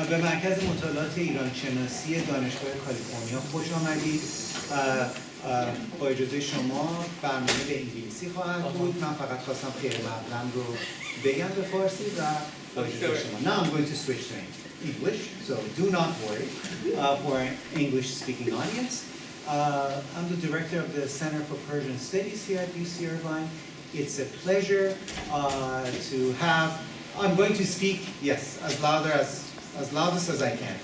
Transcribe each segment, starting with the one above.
به مرکز مطالعات ایران شناسی دانشگاه کالیفرنیا خوش آمدید. با اجازه شما برنامه به انگلیسی خواهد بود. من فقط خواستم خیر مقدم رو بگم به فارسی و با اجازه شما. Now I'm going to switch to English, so do not worry for an English-speaking audience. I'm the director of the Center for Persian Studies here at UC Irvine. It's a pleasure to have. I'm going to speak, yes, as loudest as I can.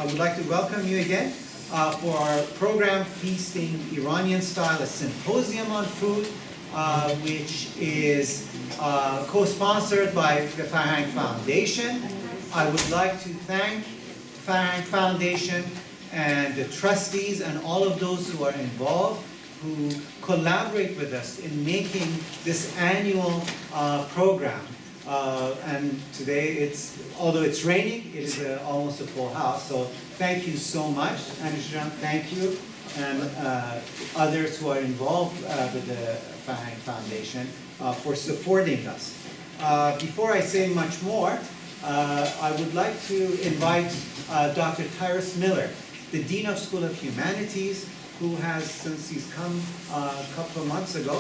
I would like to welcome you again for our program Feasting Iranian Style, a symposium on food, which is co-sponsored by the Farhang Foundation. I would like to thank Farhang Foundation and the trustees and all of those who are involved, who collaborate with us in making this annual program. And today, although it's raining, it is almost a full house. So thank you so much, Anishram, thank you, and others who are involved with the Farhang Foundation for supporting us. Before I say much more, I would like to invite Dr. Tyrus Miller, the Dean of School of Humanities, who has, since he's come a couple of months ago,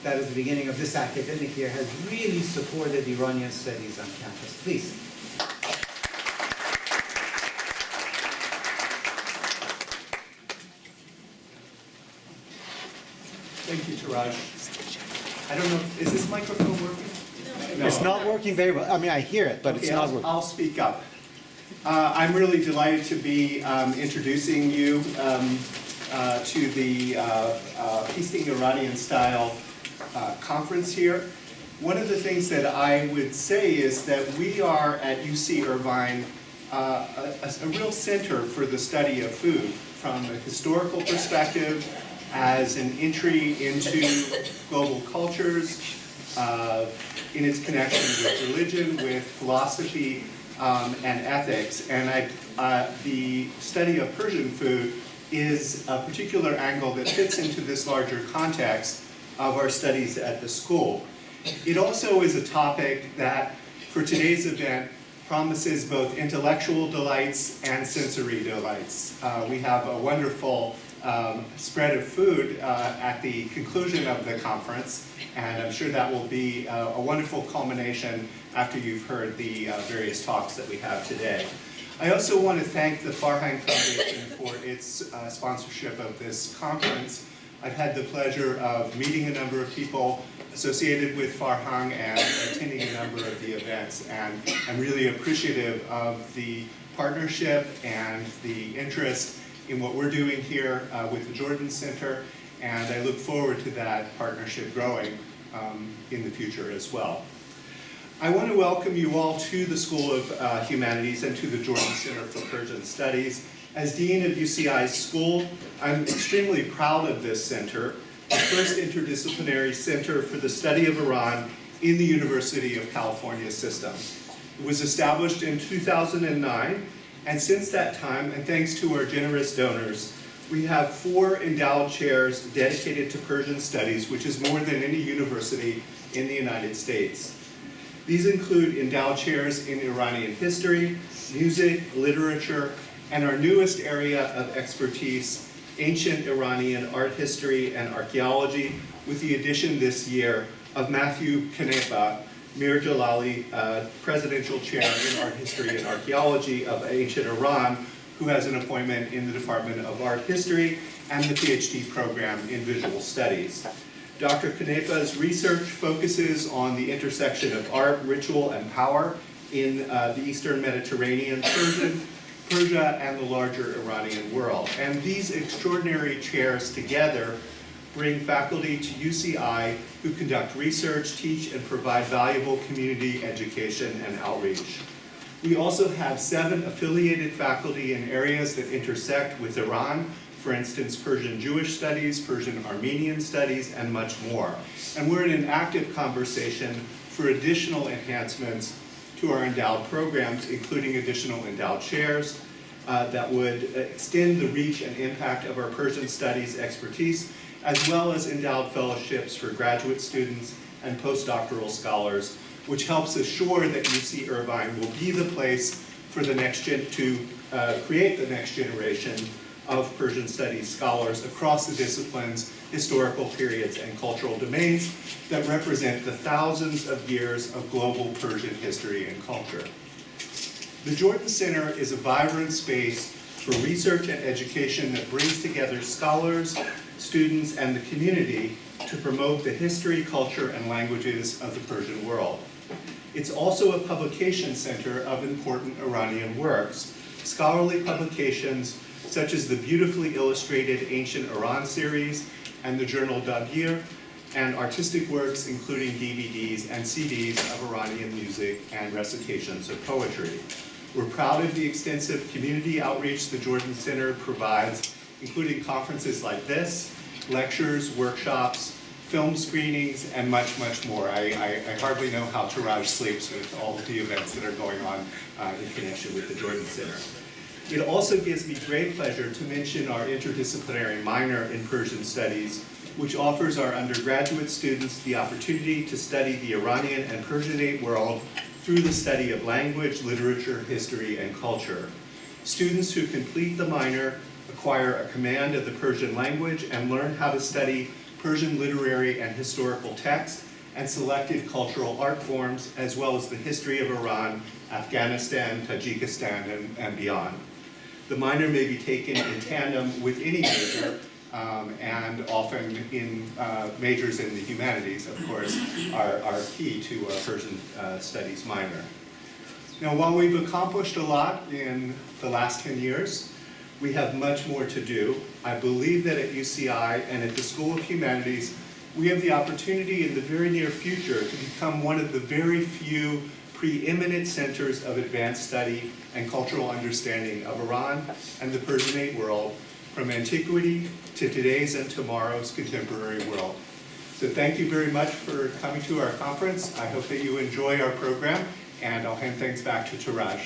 that is the beginning of this academic year, has really supported Iranian studies on campus. Please. Thank you, Taraj. I don't know, is this microphone working? No. It's not working very well. I mean, I hear it, but okay, it's not working. I'll speak up. I'm really delighted to be introducing you to the Feasting Iranian Style conference here. One of the things that I would say is that we are at UC Irvine a real center for the study of food from a historical perspective, as an entry into global cultures, in its connection with religion, with philosophy, and ethics. And the study of Persian food is a particular angle that fits into this larger context of our studies at the school. It also is a topic that, for today's event, promises both intellectual delights and sensory delights. We have a wonderful spread of food at the conclusion of the conference, and I'm sure that will be a wonderful culmination after you've heard the various talks that we have today. I also want to thank the Farhang Foundation for its sponsorship of this conference. I've had the pleasure of meeting a number of people associated with Farhang and attending a number of the events, and I'm really appreciative of the partnership and the interest in what we're doing here with the Jordan Center, and I look forward to that partnership growing in the future as well. I want to welcome you all to the School of Humanities and to the Jordan Center for Persian Studies. As Dean of UCI's school, I'm extremely proud of this center, the first interdisciplinary center for the study of Iran in the University of California system. It was established in 2009, and since that time, and thanks to our generous donors, we have 4 endowed chairs dedicated to Persian studies, which is more than any university in the United States. These include endowed chairs in Iranian history, music, literature, and our newest area of expertise, ancient Iranian art history and archaeology, with the addition this year of Matthew Kanepa, Mir Jalali, Presidential Chair in Art History and Archaeology of Ancient Iran, who has an appointment in the Department of Art History and the PhD program in Visual Studies. Dr. Kanepa's research focuses on the intersection of art, ritual, and power in the Eastern Mediterranean, Persia, and the larger Iranian world. And these extraordinary chairs together bring faculty to UCI who conduct research, teach, and provide valuable community education and outreach. We also have 7 affiliated faculty in areas that intersect with Iran, for instance, Persian Jewish studies, Persian Armenian studies, and much more. And we're in an active conversation for additional enhancements to our endowed programs, including additional endowed chairs that would extend the reach and impact of our Persian studies expertise, as well as endowed fellowships for graduate students and postdoctoral scholars which helps assure that UC Irvine will be the place for the next to create the next generation of Persian studies scholars across the disciplines, historical periods, and cultural domains that represent the thousands of years of global Persian history and culture. The Jordan Center is a vibrant space for research and education that brings together scholars, students, and the community to promote the history, culture, and languages of the Persian world. It's also a publication center of important Iranian works, scholarly publications such as the beautifully illustrated Ancient Iran series and the journal Dagir, and artistic works including DVDs and CDs of Iranian music and recitations of poetry. We're proud of the extensive community outreach the Jordan Center provides, including conferences like this, lectures, workshops, film screenings, and much, much more. I hardly know how Taraj sleeps with all of the events that are going on in connection with the Jordan Center. It also gives me great pleasure to mention our interdisciplinary minor in Persian Studies, which offers our undergraduate students the opportunity to study the Iranian and Persianate world through the study of language, literature, history, and culture. Students who complete the minor acquire a command of the Persian language and learn how to study Persian literary and historical text and selected cultural art forms, as well as the history of Iran, Afghanistan, Tajikistan, and beyond. The minor may be taken in tandem with any major, and often in majors in the humanities, of course, are key to a Persian studies minor. Now, while we've accomplished a lot in the last 10 years, we have much more to do. I believe that at UCI and at the School of Humanities, we have the opportunity in the very near future to become one of the very few preeminent centers of advanced study and cultural understanding of Iran and the Persianate world, from antiquity to today's and tomorrow's contemporary world. So thank you very much for coming to our conference. I hope that you enjoy our program, and I'll hand things back to Taraj.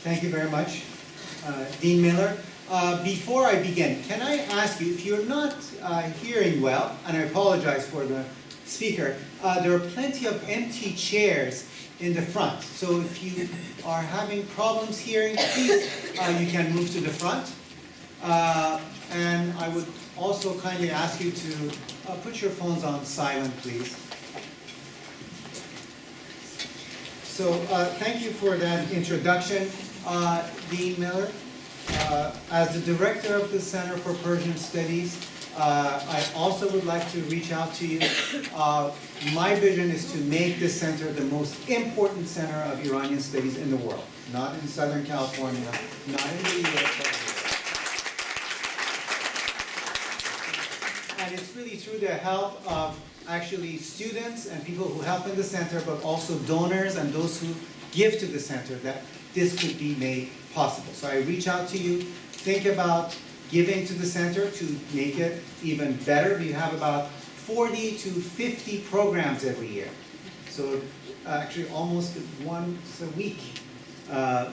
Thank you very much, Dean Miller. Before I begin, can I ask you, if you're not hearing well, and I apologize for the speaker, there are plenty of empty chairs in the front. So if you are having problems hearing, please, you can move to the front. And I would also kindly ask you to put your phones on silent, please. So thank you for that introduction, Dean Miller. As the director of the Center for Persian Studies, I also would like to reach out to you. My vision is to make this center the most important center of Iranian studies in the world, not in Southern California, not in the US. And it's really through the help of actually students and people who help in the center, but also donors and those who give to the center, that this could be made possible. So I reach out to you, think about giving to the center to make it even better. We have about 40 to 50 programs every year. So actually almost once a week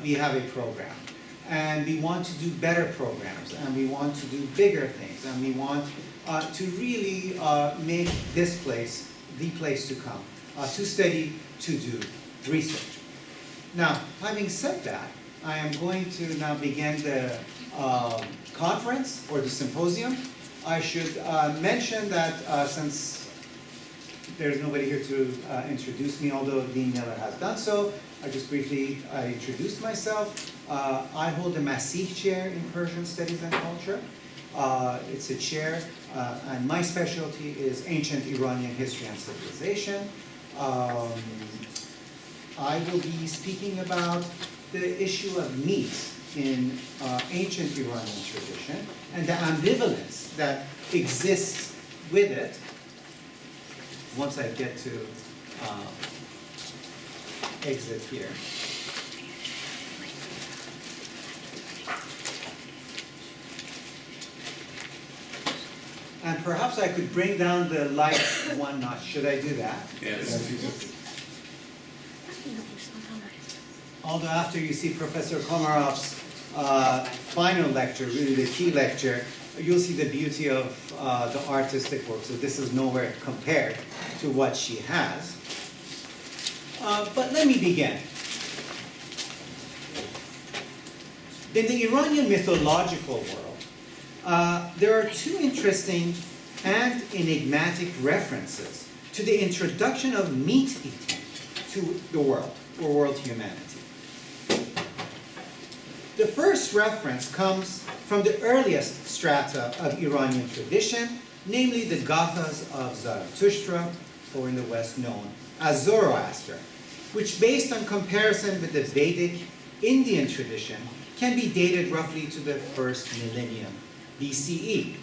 we have a program. And we want to do better programs, and we want to do bigger things, and we want to really make this place the place to come, to study, to do research. Now, having said that, I am going to now begin the conference, or the symposium. I should mention that since there's nobody here to introduce me, although Dean Miller has done so, I just briefly introduced myself. I hold a Masih chair in Persian Studies and Culture. It's a chair, and my specialty is ancient Iranian history and civilization. I will be speaking about the issue of meat in ancient Iranian tradition and the ambivalence that exists with it once I get to exit here. And perhaps I could bring down the light one notch. Should I do that? Yes. although after you see Professor Komarov's final lecture, really the key lecture, you'll see the beauty of the artistic work. So this is nowhere compared to what she has. But let me begin. In the Iranian mythological world, there are two interesting and enigmatic references to the introduction of meat eating to the world, or world humanity. The first reference comes from the earliest strata of Iranian tradition, namely the Gathas of Zarathustra, or in the West known as Zoroaster, which based on comparison with the Vedic Indian tradition can be dated roughly to the first millennium BCE.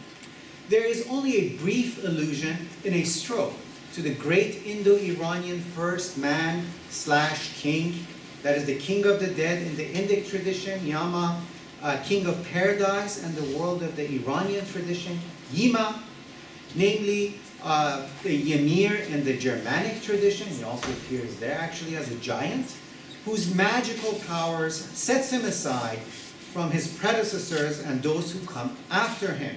There is only a brief allusion in a stroke to the great Indo-Iranian first man/king, that is the king of the dead in the Indic tradition, Yama, king of paradise, and the world of the Iranian tradition, Yima, namely the Ymir in the Germanic tradition. He also appears there actually as a giant, whose magical powers sets him aside from his predecessors and those who come after him.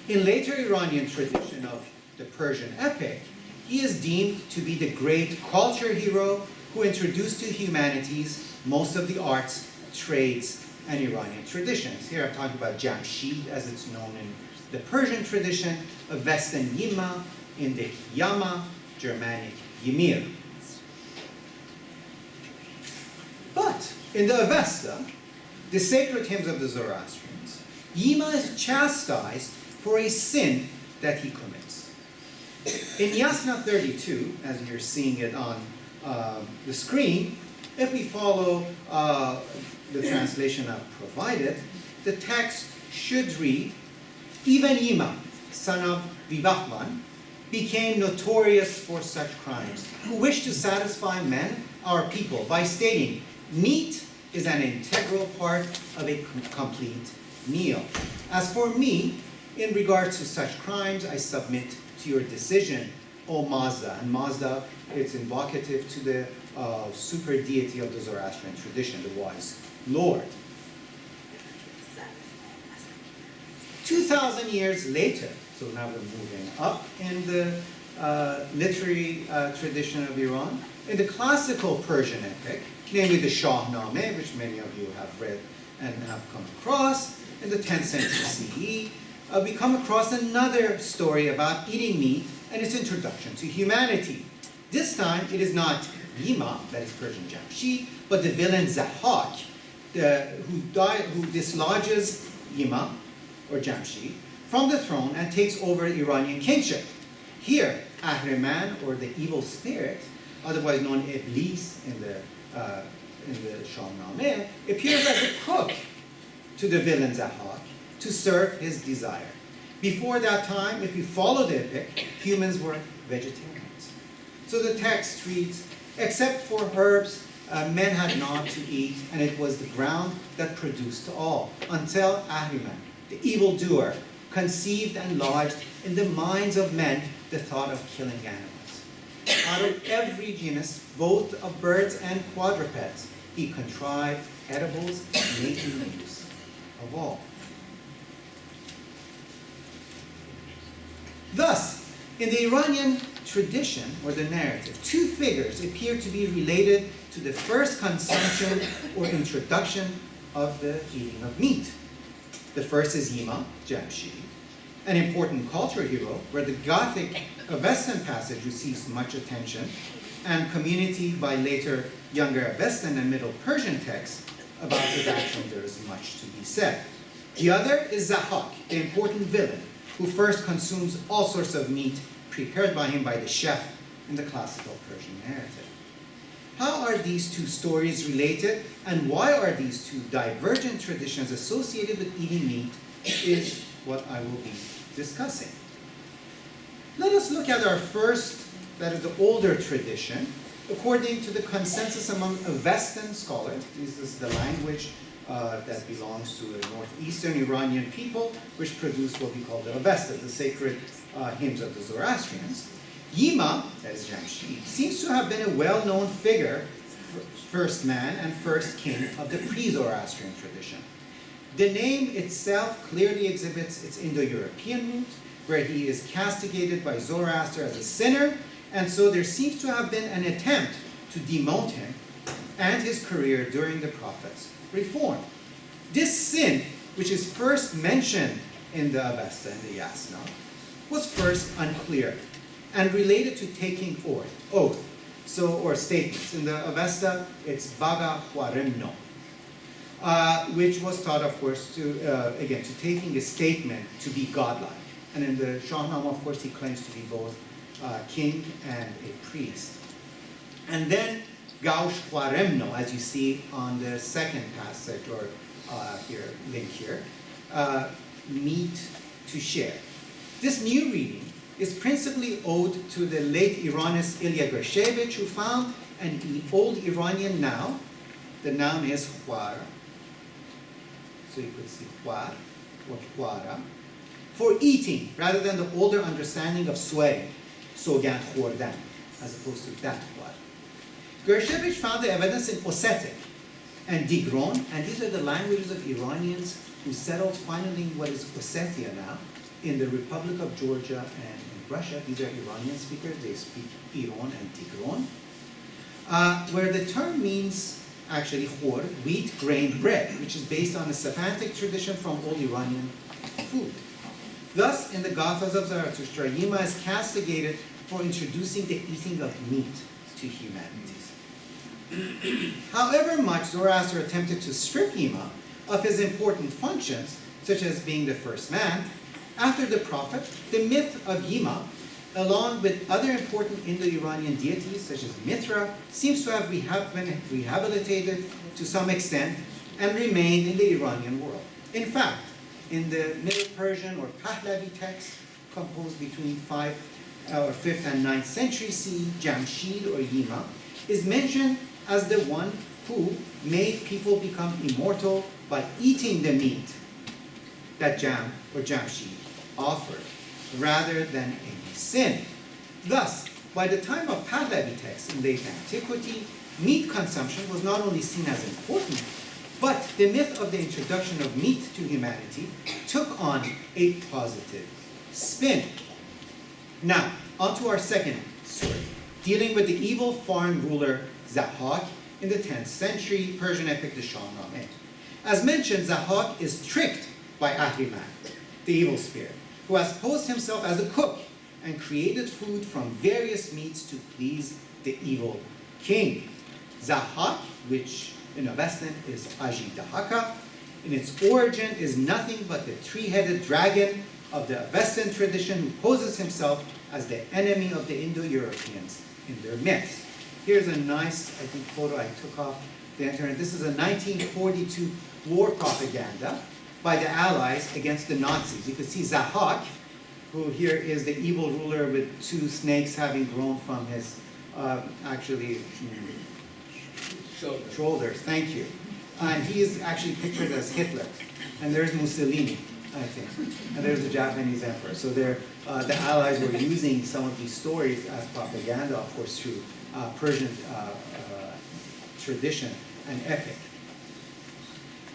In later Iranian tradition of the Persian epic, he is deemed to be the great culture hero who introduced to humanities most of the arts, trades, and Iranian traditions. Here I'm talking about Jamshid, as it's known in the Persian tradition, of Western Yima, Indic Yama, Germanic Ymir. But in the Avesta, the sacred hymns of the Zoroastrians, Yima is chastised for a sin that he commits. In Yasna 32, as you're seeing it on the screen, if we follow the translation I've provided, the text should read, even Yima, son of Vivahman, became notorious for such crimes, who wished to satisfy men, our people, by stating, meat is an integral part of a complete meal. As for me, in regards to such crimes, I submit to your decision, O Mazda. And Mazda, it's invocative to the super deity of the Zoroastrian tradition, the wise Lord. 2,000 years later, so now we're moving up in the literary tradition of Iran, in the classical Persian epic, namely the Shahnameh, which many of you have read and have come across, in the 10th century CE, we come across another story about eating meat and its introduction to humanity. This time, it is not Yima, that is Persian Jamshid, but the villain Zahak, who dislodges Yima, or Jamshid, from the throne and takes over Iranian kingship. Here, Ahriman, or the evil spirit, otherwise known as Iblis in the Shahnameh, appears as a cook to the villain Zahak to serve his desire. Before that time, if you follow the epic, humans were vegetarians. So the text reads, except for herbs, men had naught to eat, and it was the ground that produced all, until Ahriman, the evildoer, conceived and lodged in the minds of men the thought of killing animals. Out of every genus, both of birds and quadrupeds, he contrived edibles, making use of all. Thus, in the Iranian tradition, or the narrative, two figures appear to be related to the first consumption or introduction of the eating of meat. The first is Yima, Jamshid, an important cultural hero, where the Gothic Avestan passage receives much attention, and community by later younger Avestan and Middle Persian texts about his action there is much to be said. The other is Zahak, the important villain, who first consumes all sorts of meat prepared by him by the chef in the classical Persian narrative. How are these two stories related, and why are these two divergent traditions associated with eating meat is what I will be discussing. Let us look at our first, that is the older tradition, according to the consensus among Avestan scholars. This is the language that belongs to the northeastern Iranian people, which produced what we call the Avesta, the sacred hymns of the Zoroastrians. Yima, that is Jamshid, seems to have been a well-known figure first man and first king of the pre-Zoroastrian tradition. The name itself clearly exhibits its Indo-European root, where he is castigated by Zoroaster as a sinner, and so there seems to have been an attempt to demote him and his career during the prophet's reform. This sin, which is first mentioned in the Avesta and the Yasna, was first unclear and related to taking oath, or statements. In the Avesta, it's baga huaremno, which was taught, of course, to taking a statement to be godlike. And in the Shahnameh, of course, he claims to be both king and a priest. And then Gaush Huaremno, as you see on the second passage, or link here, meat to share. This new reading is principally owed to the late Iranist Ilya Gershevich, who found an old Iranian noun. The noun is huara. So you could see huar or huara, for eating, rather than the older understanding of swearing, sogan khordan, as opposed to that huar. Gershevich found the evidence in Ossetic and Digron, and these are the languages of Iranians who settled finally in what is Ossetia now, in the Republic of Georgia and in Russia. These are Iranian speakers, they speak Iran and Digron, where the term means actually khor, wheat, grain, bread, which is based on a semantic tradition from old Iranian food. Thus, in the Gathas of Zarathustra, Yima is castigated for introducing the eating of meat to humanities. However much Zoroaster attempted to strip Yima of his important functions, such as being the first man, after the prophet, the myth of Yima, along with other important Indo-Iranian deities such as Mithra, seems to have been rehabilitated to some extent and remained in the Iranian world. In fact, in the Middle Persian or Pahlavi text, composed between 5th and 9th century CE, Jamshid or Yima is mentioned as the one who made people become immortal by eating the meat that Jam or Jamshid offered, rather than any sin. Thus, by the time of Pahlavi texts in late antiquity, meat consumption was not only seen as important, but the myth of the introduction of meat to humanity took on a positive spin. Now, on to our second story, dealing with the evil foreign ruler Zahak in the 10th century Persian epic, the Shahnameh. As mentioned, Zahak is tricked by Ahriman, the evil spirit, who has posed himself as a cook and created food from various meats to please the evil king. Zahak, which in Avestan is Ajidahaka, in its origin is nothing but the three-headed dragon of the Avestan tradition who poses himself as the enemy of the Indo-Europeans in their myths. Here's a nice, I think, photo I took off the internet. This is a 1942 war propaganda by the Allies against the Nazis. You can see Zahak, who here is the evil ruler with two snakes having grown from his shoulders. Thank you. And he is actually pictured as Hitler. And there's Mussolini, I think. And there's the Japanese emperor. So the Allies were using some of these stories as propaganda, of course, through Persian tradition and epic.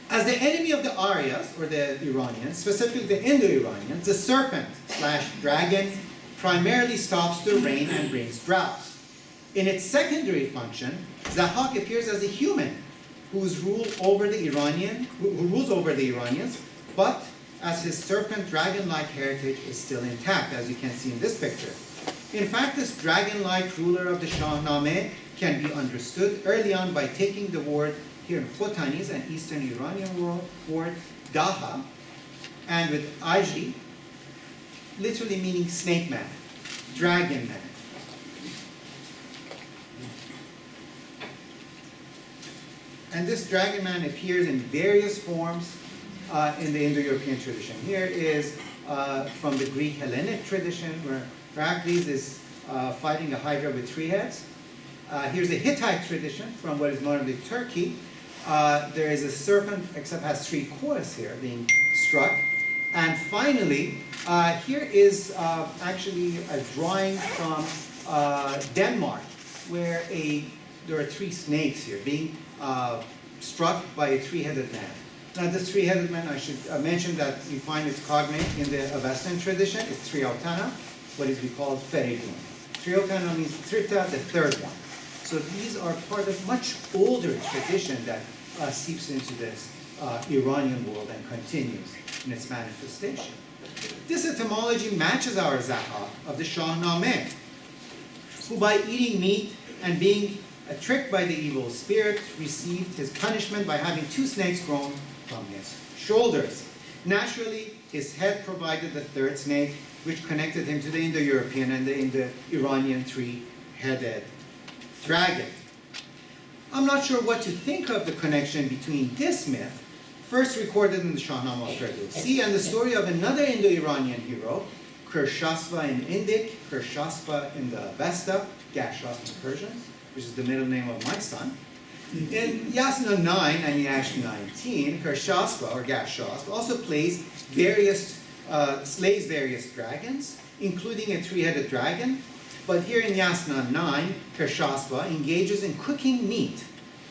As the enemy of the Aryas, or the Iranians, specifically the Indo-Iranians, the serpent/dragon primarily stops the rain and brings droughts. In its secondary function, Zahak appears as a human who rules over the Iranians, but as his serpent dragon-like heritage is still intact, as you can see in this picture. In fact, this dragon-like ruler of the Shahnameh can be understood early on by taking the word here in Khotanis, an Eastern Iranian word, Daha, and with Aji, literally meaning snake man, dragon man. And this dragon man appears in various forms in the Indo-European tradition. Here is from the Greek Hellenic tradition, where Heracles is fighting a hydra with three heads. Here's a Hittite tradition from what is modern-day Turkey. There is a serpent, except has three claws here, being struck. And finally, here is actually a drawing from Denmark, where a there are three snakes here being struck by a three-headed man. Now this three-headed man, I should mention that you find its cognate in the Western tradition. It's Triotana, what is we call Feridun. Triotana means Trita, the third one. So these are part of much older tradition that seeps into this Iranian world and continues in its manifestation. This etymology matches our Zahak of the Shahnameh, who by eating meat and being tricked by the evil spirit received his punishment by having two snakes grown from his shoulders. Naturally, his head provided the third snake, which connected him to the Indo-European and the Indo-Iranian three-headed dragon. I'm not sure what to think of the connection between this myth, first recorded in the Shahnameh of Ferdowsi, and the story of another Indo-Iranian hero, Kershaspa in Indic, Kershaspa in the Avesta, Gashas in Persian, which is the middle name of my son. In Yasna 9 and Yash 19, Kershaspa, or Gashaspa, also slays various dragons, including a three-headed dragon. But here in Yasna 9, Kershaspa engages in cooking meat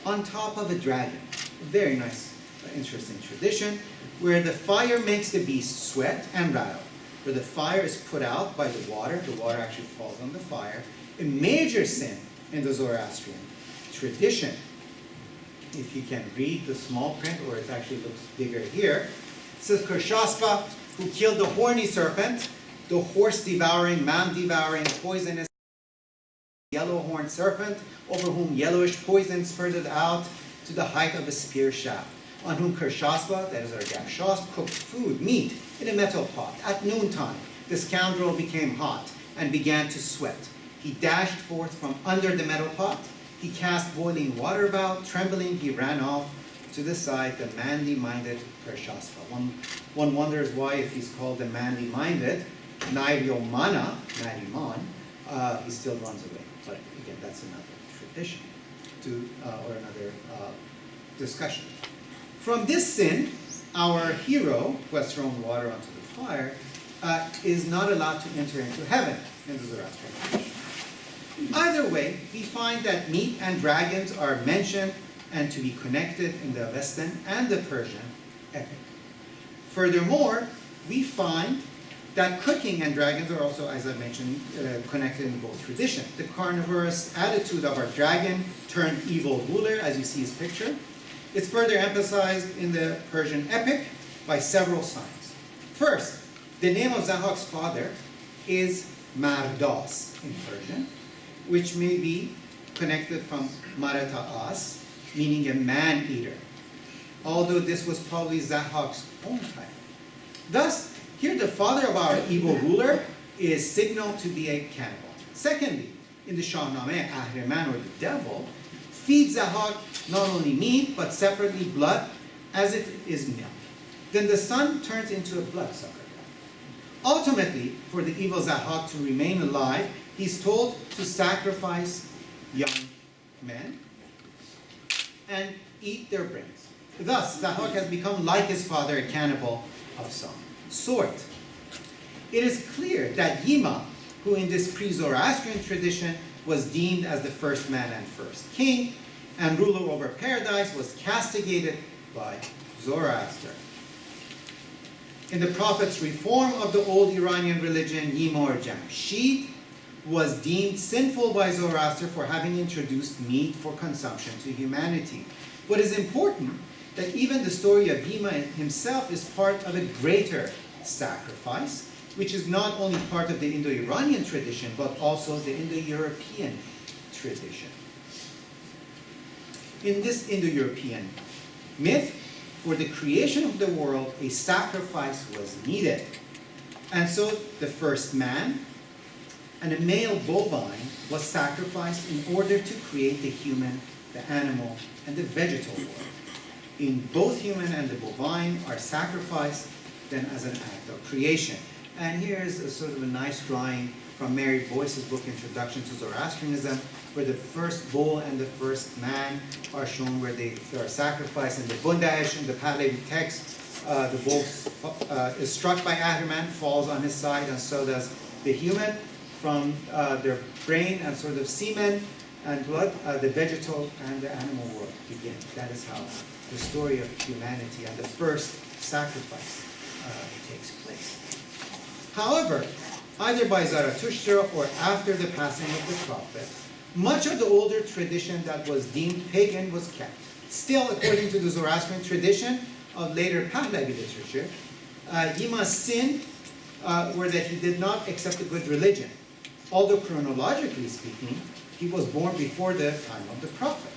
on top of a dragon. A very nice, interesting tradition, where the fire makes the beast sweat and rattle. Where the fire is put out by the water actually falls on the fire. A major sin in the Zoroastrian tradition. If you can read the small print, or it actually looks bigger here, it says Kershaspa, who killed the horny serpent, the horse-devouring, man-devouring, poisonous, yellow-horned serpent, over whom yellowish poison spurted out to the height of a spear shaft, on whom Kershaspa, that is our Gashas, cooked food, meat, in a metal pot. At noontime, the scoundrel became hot and began to sweat. He dashed forth from under the metal pot. He cast boiling water about. Trembling, he ran off to the side, the manly-minded Kershaspa. One wonders why, if he's called the manly-minded, Nairiomana, Nariman, he still runs away. But again, that's another tradition or another discussion. From this sin, our hero, who has thrown water onto the fire, is not allowed to enter into heaven in the Zoroastrian tradition. Either way, we find that meat and dragons are mentioned and to be connected in the Western and the Persian epic. Furthermore, we find that cooking and dragons are also, as I mentioned, connected in both traditions. The carnivorous attitude of our dragon turned evil ruler, as you see his picture, is further emphasized in the Persian epic by several signs. First, the name of Zahak's father is Mardas in Persian, which may be connected from Marata'as, meaning a man-eater, although this was probably Zahak's own title. Thus, here the father of our evil ruler is signaled to be a cannibal. Secondly, in the Shahnameh, Ahriman, or the devil, feeds Zahak not only meat, but separately blood, as if it is milk. Then the son turns into a bloodsucker. Ultimately, for the evil Zahak to remain alive, he's told to sacrifice young men and eat their brains. Thus, Zahak has become like his father, a cannibal of some sort. It is clear that Yima, who in this pre-Zoroastrian tradition was deemed as the first man and first king, and ruler over paradise, was castigated by Zoroaster. In the prophet's reform of the old Iranian religion, Yima or Jamshid was deemed sinful by Zoroaster for having introduced meat for consumption to humanity. What is important, that even the story of Yima himself is part of a greater sacrifice, which is not only part of the Indo-Iranian tradition, but also the Indo-European tradition. In this Indo-European myth, for the creation of the world, a sacrifice was needed. And so the first man and a male bovine was sacrificed in order to create the human, the animal, and the vegetal world. In both human and the bovine are sacrificed then as an act of creation. And here's a sort of a nice drawing from Mary Boyce's book, Introduction to Zoroastrianism, where the first bull and the first man are shown where they are sacrificed. In the Bundaesh, in the Pahlavi text, the bull is struck by Ahriman, falls on his side, and so does the human. From their brain and sort of semen, and blood, the vegetal and the animal world begin. That is how the story of humanity and the first sacrifice takes place. However, either by Zarathustra or after the passing of the prophet, much of the older tradition that was deemed pagan was kept. Still, according to the Zoroastrian tradition of later Pahlavi literature, Yima's sin were that he did not accept a good religion. Although chronologically speaking, he was born before the time of the prophet.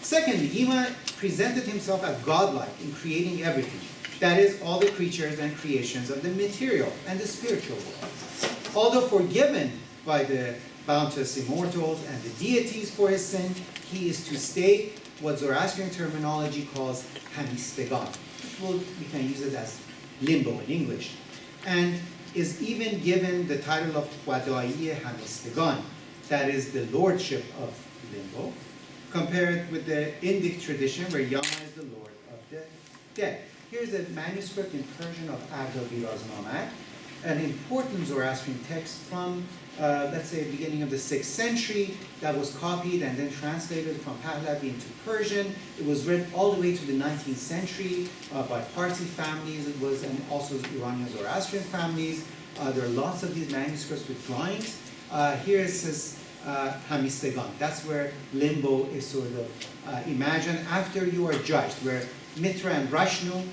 Secondly, Yima presented himself as godlike in creating everything. That is, all the creatures and creations of the material and the spiritual world. Although forgiven by the bounteous immortals and the deities for his sin, he is to stay what Zoroastrian terminology calls hamistegan. We can use it as limbo in English. And is even given the title of Wadaiye Hamistegan, that is the lordship of limbo, compared with the Indic tradition where Yama is the lord of the dead. Here's a manuscript in Persian of Abd-al-Biraznamak, an important Zoroastrian text from, let's say, the beginning of the 6th century that was copied and then translated from Pahlavi into Persian. It was read all the way to the 19th century by Parsi families. It was, and also Iranian Zoroastrian families. There are lots of these manuscripts with drawings. Here it says Hamistegan. That's where limbo is sort of imagined after you are judged, where Mitra and Rashnu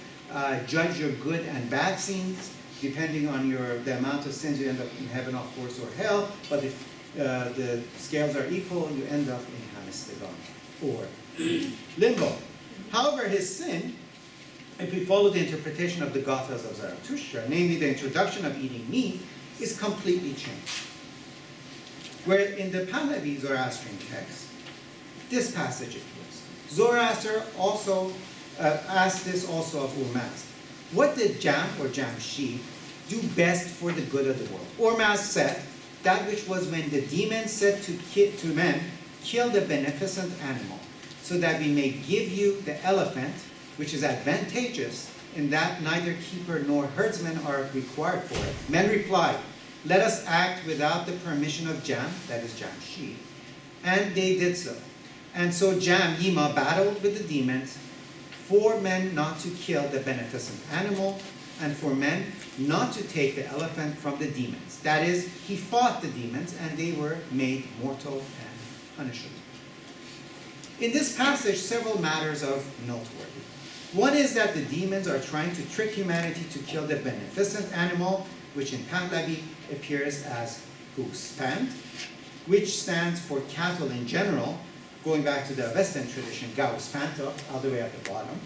judge your good and bad sins. Depending on the amount of sins, you end up in heaven, of course, or hell. But if the scales are equal, you end up in Hamistegan, or limbo. However, his sin, if we follow the interpretation of the Gathas of Zarathustra, namely the introduction of eating meat, is completely changed. Where in the Pahlavi Zoroastrian text, this passage appears. Zoroaster also asked this also of Urmaz. What did Jam or Jamshid do best for the good of the world? Urmaz said, that which was when the demons said to men, kill the beneficent animal, so that we may give you the elephant, which is advantageous in that neither keeper nor herdsmen are required for it. Men replied, let us act without the permission of Jam, that is Jamshid, and they did so. And so Jam, Yima, battled with the demons, for men not to kill the beneficent animal, and for men not to take the elephant from the demons. That is, he fought the demons, and they were made mortal and punishable. In this passage, several matters are noteworthy. One is that the demons are trying to trick humanity to kill the beneficent animal, which in Pahlavi appears as Guspand, which stands for cattle in general, going back to the Western tradition, Gauspanto, all the way at the bottom,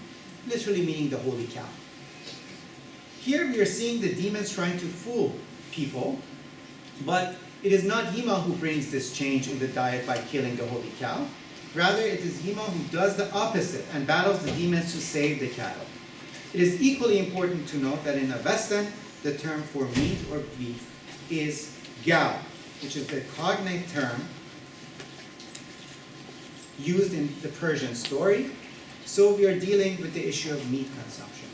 literally meaning the holy cow. Here we are seeing the demons trying to fool people, but it is not Yima who brings this change in the diet by killing the holy cow. Rather, it is Yima who does the opposite and battles the demons to save the cattle. It is equally important to note that in Avestan, the term for meat or beef is gao, which is the cognate term used in the Persian story. So we are dealing with the issue of meat consumption.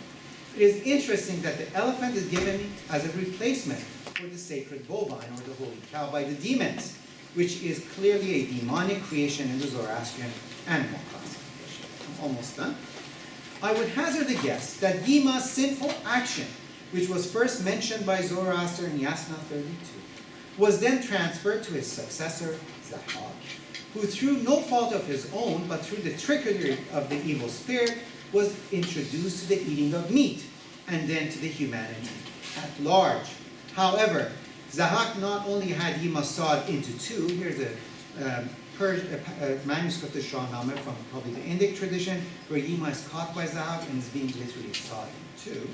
It is interesting that the elephant is given as a replacement for the sacred bovine or the holy cow by the demons, which is clearly a demonic creation in the Zoroastrian animal classification. I'm almost done. I would hazard a guess that Yima's sinful action, which was first mentioned by Zoroaster in Yasna 32, was then transferred to his successor, Zahak, who through no fault of his own, but through the trickery of the evil spirit, was introduced to the eating of meat, and then to the humanity at large. However, Zahak not only had Yima sawed into two, here's a manuscript of Shahnameh from probably the Indic tradition, where Yima is caught by Zahak and is being literally sawed in two.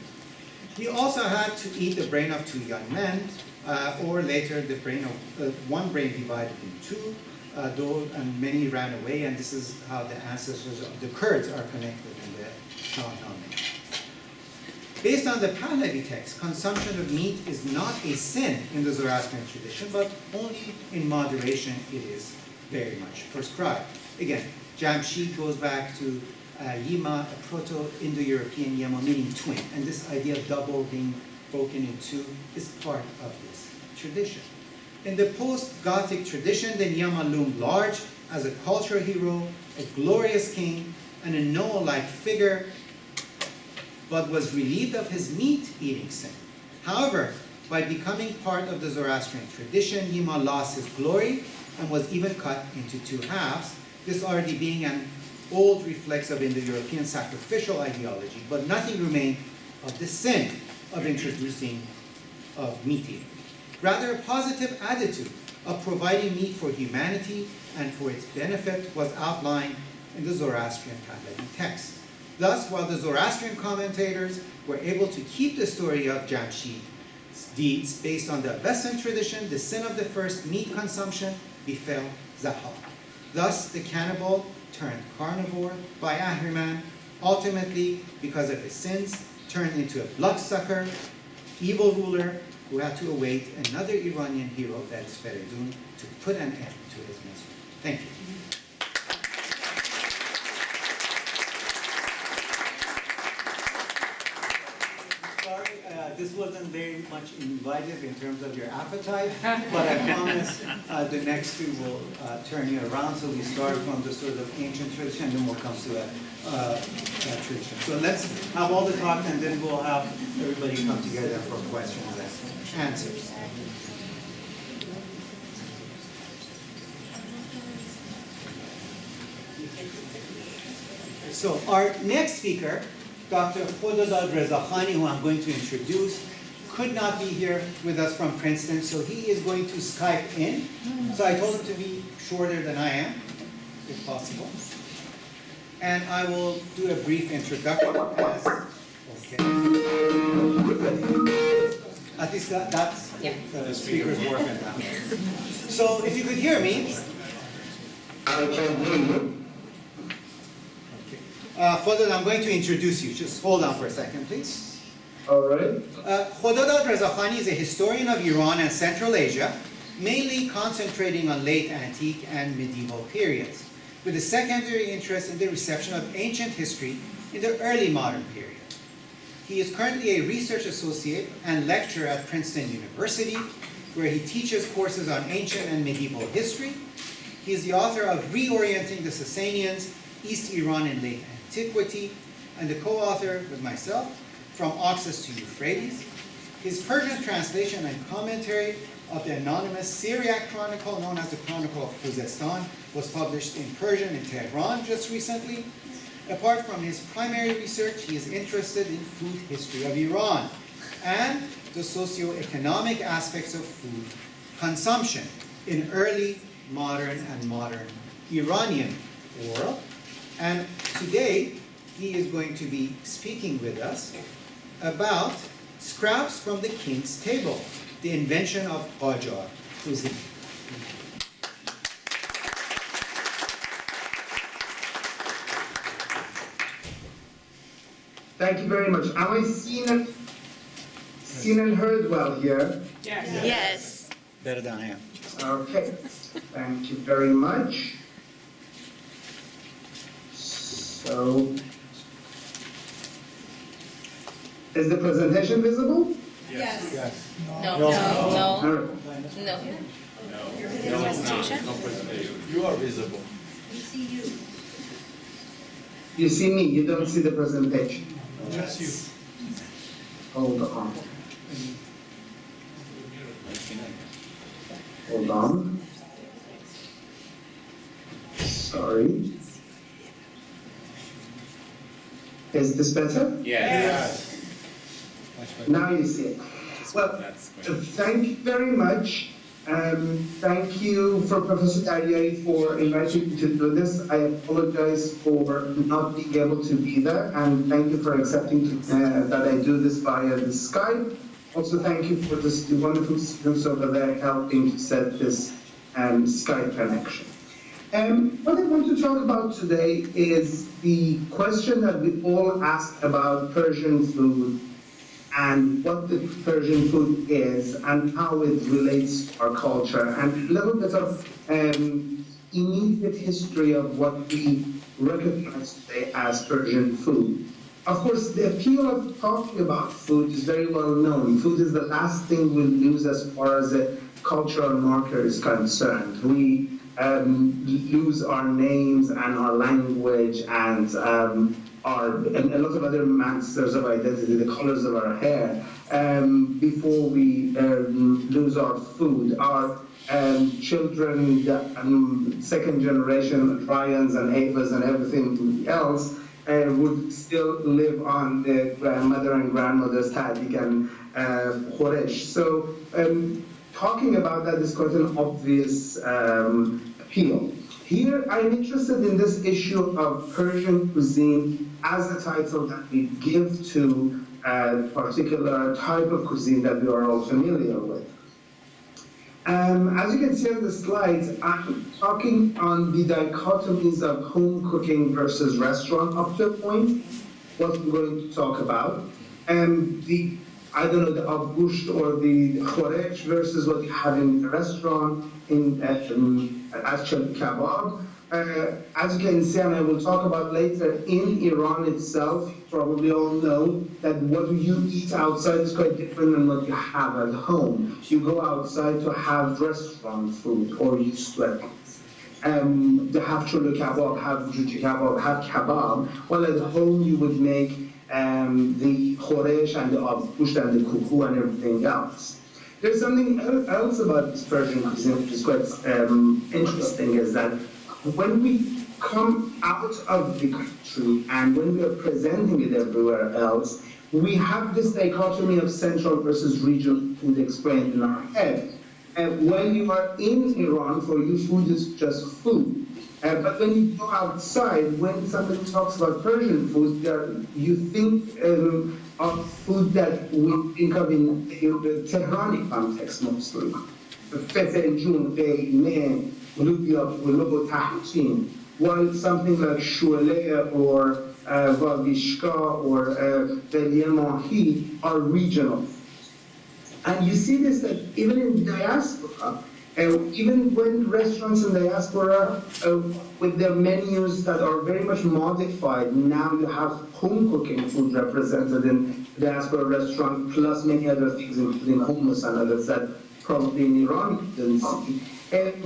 He also had to eat the brain of two young men, or later the brain of one brain divided in two, and many ran away, and this is how the ancestors of the Kurds are connected in the Shahnameh. Based on the Pahlavi text, consumption of meat is not a sin in the Zoroastrian tradition, but only in moderation it is very much prescribed. Again, Jamshid goes back to Yima, a Proto-Indo-European Yama, meaning twin, and this idea of double being broken in two is part of this tradition. In the post-Gothic tradition, then Yama loomed large as a cultural hero, a glorious king, and a Noah-like figure, but was relieved of his meat-eating sin. However, by becoming part of the Zoroastrian tradition, Yima lost his glory and was even cut into two halves, this already being an old reflex of Indo-European sacrificial ideology, but nothing remained of the sin of introducing meat eating. Rather, a positive attitude of providing meat for humanity and for its benefit was outlined in the Zoroastrian Pahlavi text. Thus, while the Zoroastrian commentators were able to keep the story of Jamshid's deeds based on the Western tradition, the sin of the first meat consumption befell Zahar. Thus, the cannibal turned carnivore by Ahriman, ultimately, because of his sins, turned into a bloodsucker, evil ruler who had to await another Iranian hero, that is Feridun, to put an end to his misery. Thank you. This wasn't very much invited in terms of your appetite, but I promise the next two will turn you around. So we start from the sort of ancient tradition, and then we'll come to a tradition. So let's have all the talk, and then we'll have everybody come together for questions and answers. So our next speaker, Dr. Khodadad Rezakhani, who I'm going to introduce, could not be here with us from Princeton, so he is going to Skype in. So I told him to be shorter than I am, if possible. And I will do a brief introduction as, okay. At least that's the speaker's working now. So if you could hear me. I can hear you. Khodadad, I'm going to introduce you. Just hold on for a second, please. All right. Khodadad Rezakhani is a historian of Iran and Central Asia, mainly concentrating on late antique and medieval periods, with a secondary interest in the reception of ancient history in the early modern period. He is currently a research associate and lecturer at Princeton University, where he teaches courses on ancient and medieval history. He is the author of Reorienting the Sasanians, East Iran in Late Antiquity, and the co-author with myself, From Oxus to Euphrates. His Persian translation and commentary of the anonymous Syriac chronicle known as the Chronicle of Khuzestan was published in Persian in Tehran just recently. Apart from his primary research, he is interested in food history of Iran and the socio-economic aspects of food consumption in early, modern, and modern Iranian world. And today, he is going to be speaking with us about scraps from the king's table, the invention of Qajar cuisine. Thank you very much. Am I seen and heard well here? Yes. Yes. Better than I am. Okay. Thank you very much. So, is the presentation visible? Yes. Yes. No. No. All No. right. No. No. Presentation? You are visible. You see me, you don't see the presentation. Just you. Hold on. Hold on. Sorry. Is this better? Yes. Now you see it. Well, thank you very much. Thank you for Professor Daryai for inviting me to do this. I apologize for not being able to be there, and thank you for accepting that I do this via the Skype. Also, thank you for the wonderful students over there helping to set this Skype connection. What I want to talk about today is the question that we all ask about Persian food and what the Persian food is and how it relates to our culture, and a little bit of immediate history of what we recognize today as Persian food. Of course, the appeal of talking about food is very well known. Food is the last thing we'll lose as far as a cultural marker is concerned. We lose our names and our language and and a lot of other masters of identity, the colors of our hair, before we lose our food. Our children, second generation Ryans and Avas and everything else, would still live on the grandmother and grandmother's tadik and khoresh. So talking about that is quite an obvious appeal. Here, I'm interested in this issue of Persian cuisine as a title that we give to a particular type of cuisine that we are all familiar with. As you can see on the slides, I'm talking on the dichotomies of home cooking versus restaurant up to a point, what I'm going to talk about. The avgusht or the khoresh versus what you have in the restaurant, as kebab. As you can see, and I will talk about later, in Iran itself, you probably all know that what you eat outside is quite different than what you have at home. You go outside to have restaurant food, or you sweat. To have cholo kebab, have juji kebab, have kebab. While at home you would make the khoresh and the avgusht and the kuku and everything else. There's something else about this Persian cuisine which is quite interesting, is that when we come out of the country and when we are presenting it everywhere else, we have this dichotomy of central versus regional food explained in our head. When you are in Iran, for you, food is just food. But when you go outside, when somebody talks about Persian food, you think of food that we think of in the Tehrani context mostly. While something like shule or vavishka or veliye mahi are regional. And you see this that even in diaspora, even when restaurants in diaspora with their menus that are very much modified, now you have home cooking food represented in diaspora restaurants, plus many other things, including hummus and others that probably in Iran you didn't see. And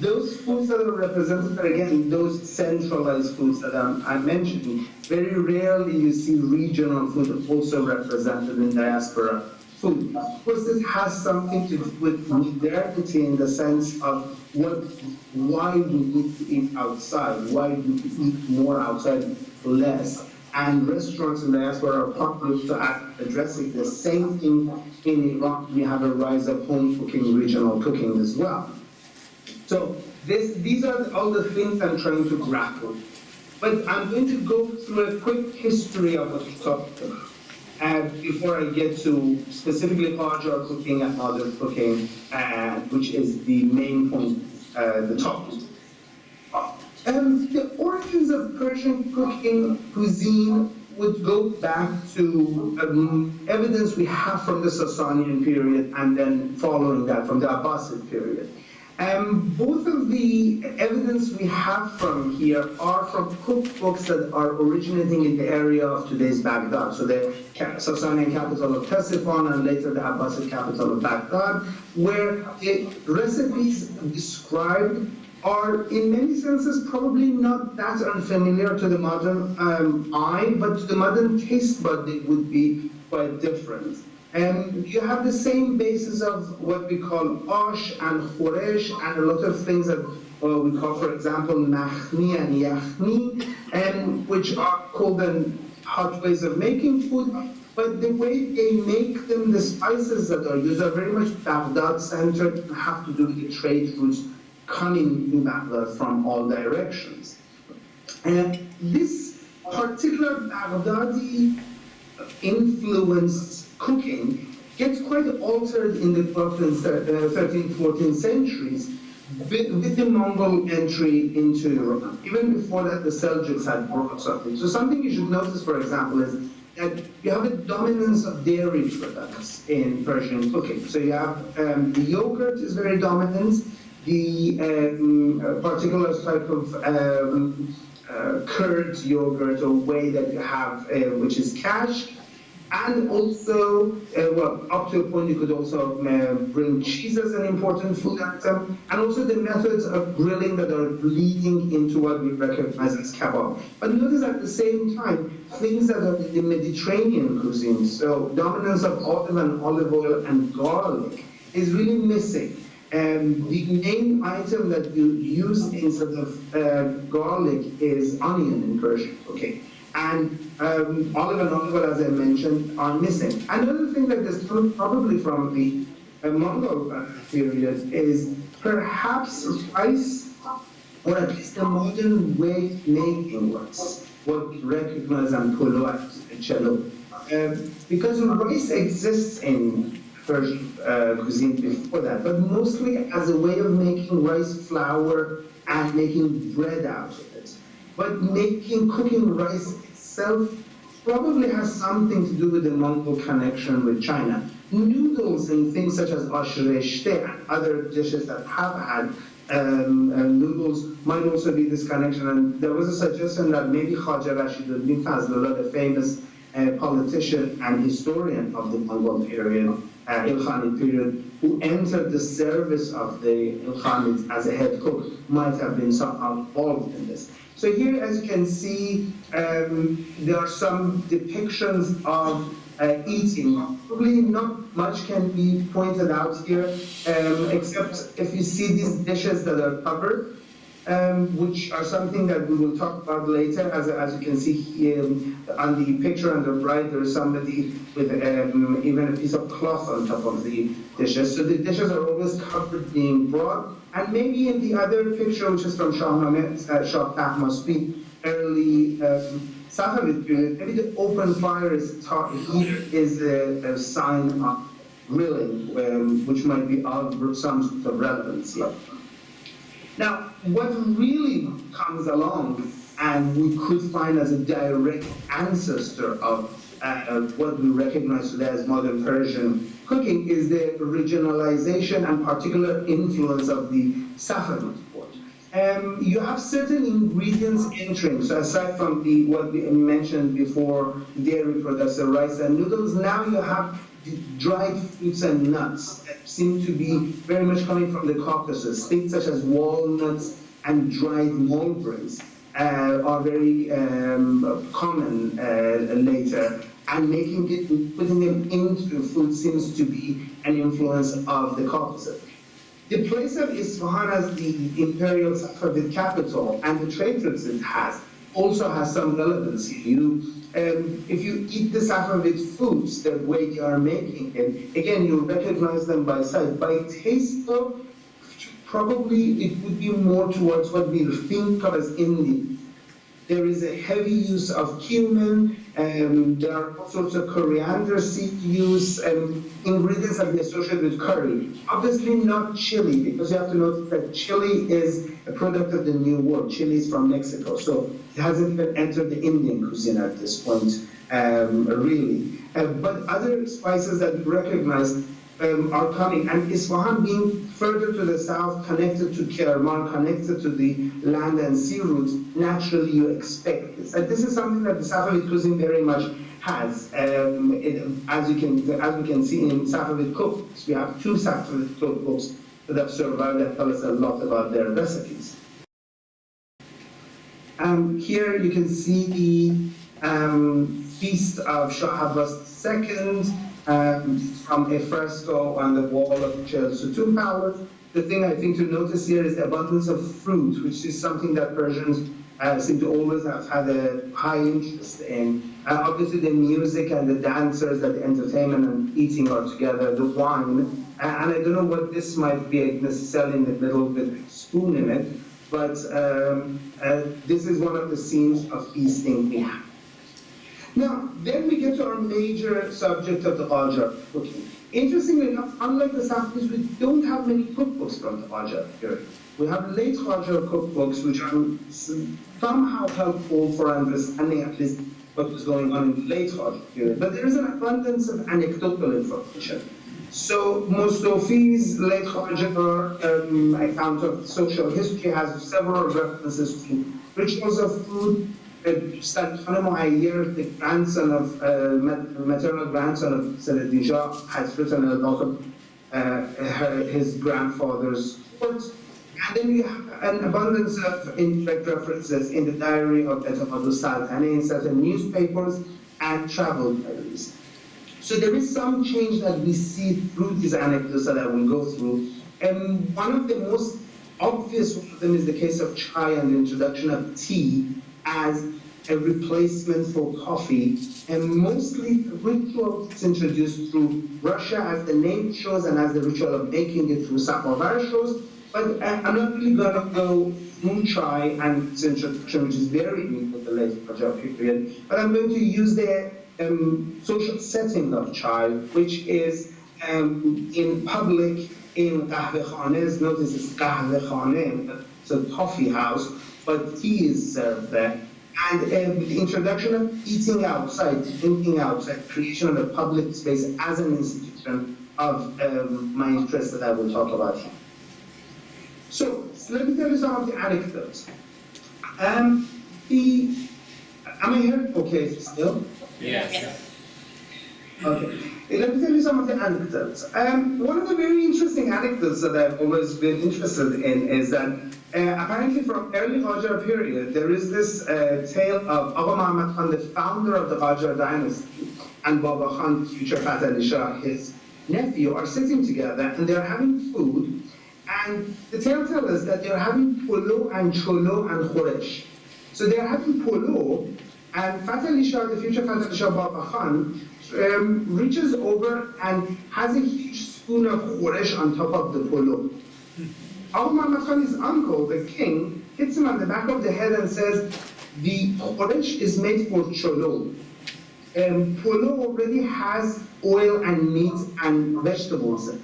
those foods that are represented are, again, those centralized foods that I'm mentioning. Very rarely you see regional food also represented in diaspora food. Of course, this has something to do with modernity in the sense of why do we eat outside? Why do we eat more outside, less? And restaurants in diaspora are popular to addressing the same thing. In Iraq, we have a rise of home cooking, regional cooking as well. So these are all the things I'm trying to grapple. But I'm going to go through a quick history of what we talked about before I get to specifically Qajar cooking and modern cooking, which is the main point, the topic. The origins of Persian cooking cuisine would go back to evidence we have from the Sasanian period and then following that from the Abbasid period. Both of the evidence we have from here are from cookbooks that are originating in the area of today's Baghdad. So the Sasanian capital of Ctesiphon and later the Abbasid capital of Baghdad, where the recipes described are in many senses probably not that unfamiliar to the modern eye, but to the modern taste bud they would be quite different. And you have the same basis of what we call ash and khoresh and a lot of things that we call, for example, makhni and yakhni, which are called hot ways of making food. But the way they make them, the spices that are used are very much Baghdad-centered and have to do with the trade routes coming to Baghdad from all directions. And this particular Baghdadi influenced cooking gets quite altered in the 12th and 13th, 14th centuries with the Mongol entry into Iran. Even before that, the Seljuks had brought something. So something you should notice, for example, is that you have a dominance of dairy products in Persian cooking. So you have the yogurt is very dominant, the particular type of curd yogurt or whey that you have, which is cash, And also, well, up to a point, you could also bring cheese as an important food item, and also the methods of grilling that are leading into what we recognize as kebab. But notice at the same time, things that are in the Mediterranean cuisine, so dominance of olive oil and garlic is really missing. The main item that you use instead of garlic is onion in Persian, okay? And olive and olive oil, as I mentioned, are missing. Another thing that is probably from the Mongol period is perhaps rice, or at least a modern way of making rice, what we recognize and polo and cello. Because rice exists in Persian cuisine before that, but mostly as a way of making rice flour and making bread out of it. But cooking rice itself probably has something to do with the Mongol connection with China. Noodles and things such as ash reshte and other dishes that have had noodles might also be this connection. And there was a suggestion that maybe Khaja Rashiduddin Fazlullah, the famous politician and historian of the Mongol period, Ilkhanid period, who entered the service of the Ilkhanids as a head cook, might have been somehow involved in this. So here, as you can see, there are some depictions of eating. Probably not much can be pointed out here, except if you see these dishes that are covered, which are something that we will talk about later. As you can see here on the picture on the right, there is somebody with even a piece of cloth on top of the dishes. So the dishes are always covered, being brought. And maybe in the other picture, which is from Shah Tahmaspi, early Safavid period, maybe the open fire is a sign of grilling, which might be of some sort of relevance here. Now, what really comes along, and we could find as a direct ancestor of what we recognize today as modern Persian cooking, is the regionalization and particular influence of the Safavid court. You have certain ingredients entering, so aside from what we mentioned before, dairy products, the rice and noodles, now you have dried fruits and nuts that seem to be very much coming from the Caucasus. Things such as walnuts and dried mulberries are very common later, and putting them into food seems to be an influence of the Caucasus. The place of Isfahan as the imperial Safavid capital and the trade routes it has also has some relevance here. If you eat the Safavid foods the way they are making it, again, you recognize them by sight. By taste, though, probably it would be more towards what we think of as Indian. There is a heavy use of cumin, there are all sorts of coriander seed use, and ingredients that we associate with curry. Obviously not chili, because you have to notice that chili is a product of the New World. Chili is from Mexico, so it hasn't even entered the Indian cuisine at this point, really. But other spices that we recognize are coming, and Isfahan being further to the south, connected to Kerman, connected to the land and sea routes, naturally you expect this. And this is something that the Safavid cuisine very much has. As we can see in Safavid cookbooks, we have 2 Safavid cookbooks that have survived that tell us a lot about their recipes. Here you can see the feast of Shah Abbas II, from a fresco on the wall of Chel-Sutun Palace. The thing I think to notice here is the abundance of fruit, which is something that Persians seem to always have had a high interest in. Obviously the music and the dancers, the entertainment and eating are together, the wine. And I don't know what this might be necessarily in the middle with a spoon in it, but this is one of the scenes of feasting we have. Now, then we get to our major subject of the Qajar cooking. Interestingly enough, unlike the Safavids, we don't have many cookbooks from the Qajar period. We have late Qajar cookbooks, which are somehow helpful for understanding at least what was going on in the late Qajar period. But there is an abundance of anecdotal information. So Mustafi's late Qajar account of social history has several references to rituals of food, Sultan Muayyar, the grandson of, maternal grandson of Saladin Shah, has written a lot of his grandfather's court. And then we have an abundance of indirect references in the diary of Etamadu Sultan, in certain newspapers and travel diaries. So there is some change that we see through these anecdotes that I will go through. And one of the most obvious one of them is the case of chai and the introduction of tea as a replacement for coffee. And mostly the ritual is introduced through Russia, as the name shows, and as the ritual of making it through samovar shows. But I'm not really going to go through chai and its introduction, which is very unique with the late Qajar period, but I'm going to use the social setting of chai, which is in public, in kahvekhane. Notice it's kahvekhane, it's a coffee house, but tea is served there. And the introduction of eating outside, drinking outside, creation of a public space as an institution of my interest that I will talk about here. So let me tell you some of the anecdotes. Am I here? Okay, still? Yes. Okay. Let me tell you some of the anecdotes. One of the very interesting anecdotes that I've always been interested in is that apparently from early Qajar period, there is this tale of Agha Muhammad Khan, the founder of the Qajar dynasty, and Baba Khan, future Fath Ali Shah, his nephew, are sitting together and they're having food. And the tale tells us that they're having polo and cholo and khoresh. So they're having polo, and Fath Ali Shah, the future Fath Ali Shah Baba Khan, reaches over and has a huge spoon of khoresh on top of the polo. Agha Muhammad Khan, his uncle, the king, hits him on the back of the head and says, the khoresh is made for cholo. Polo already has oil and meat and vegetables.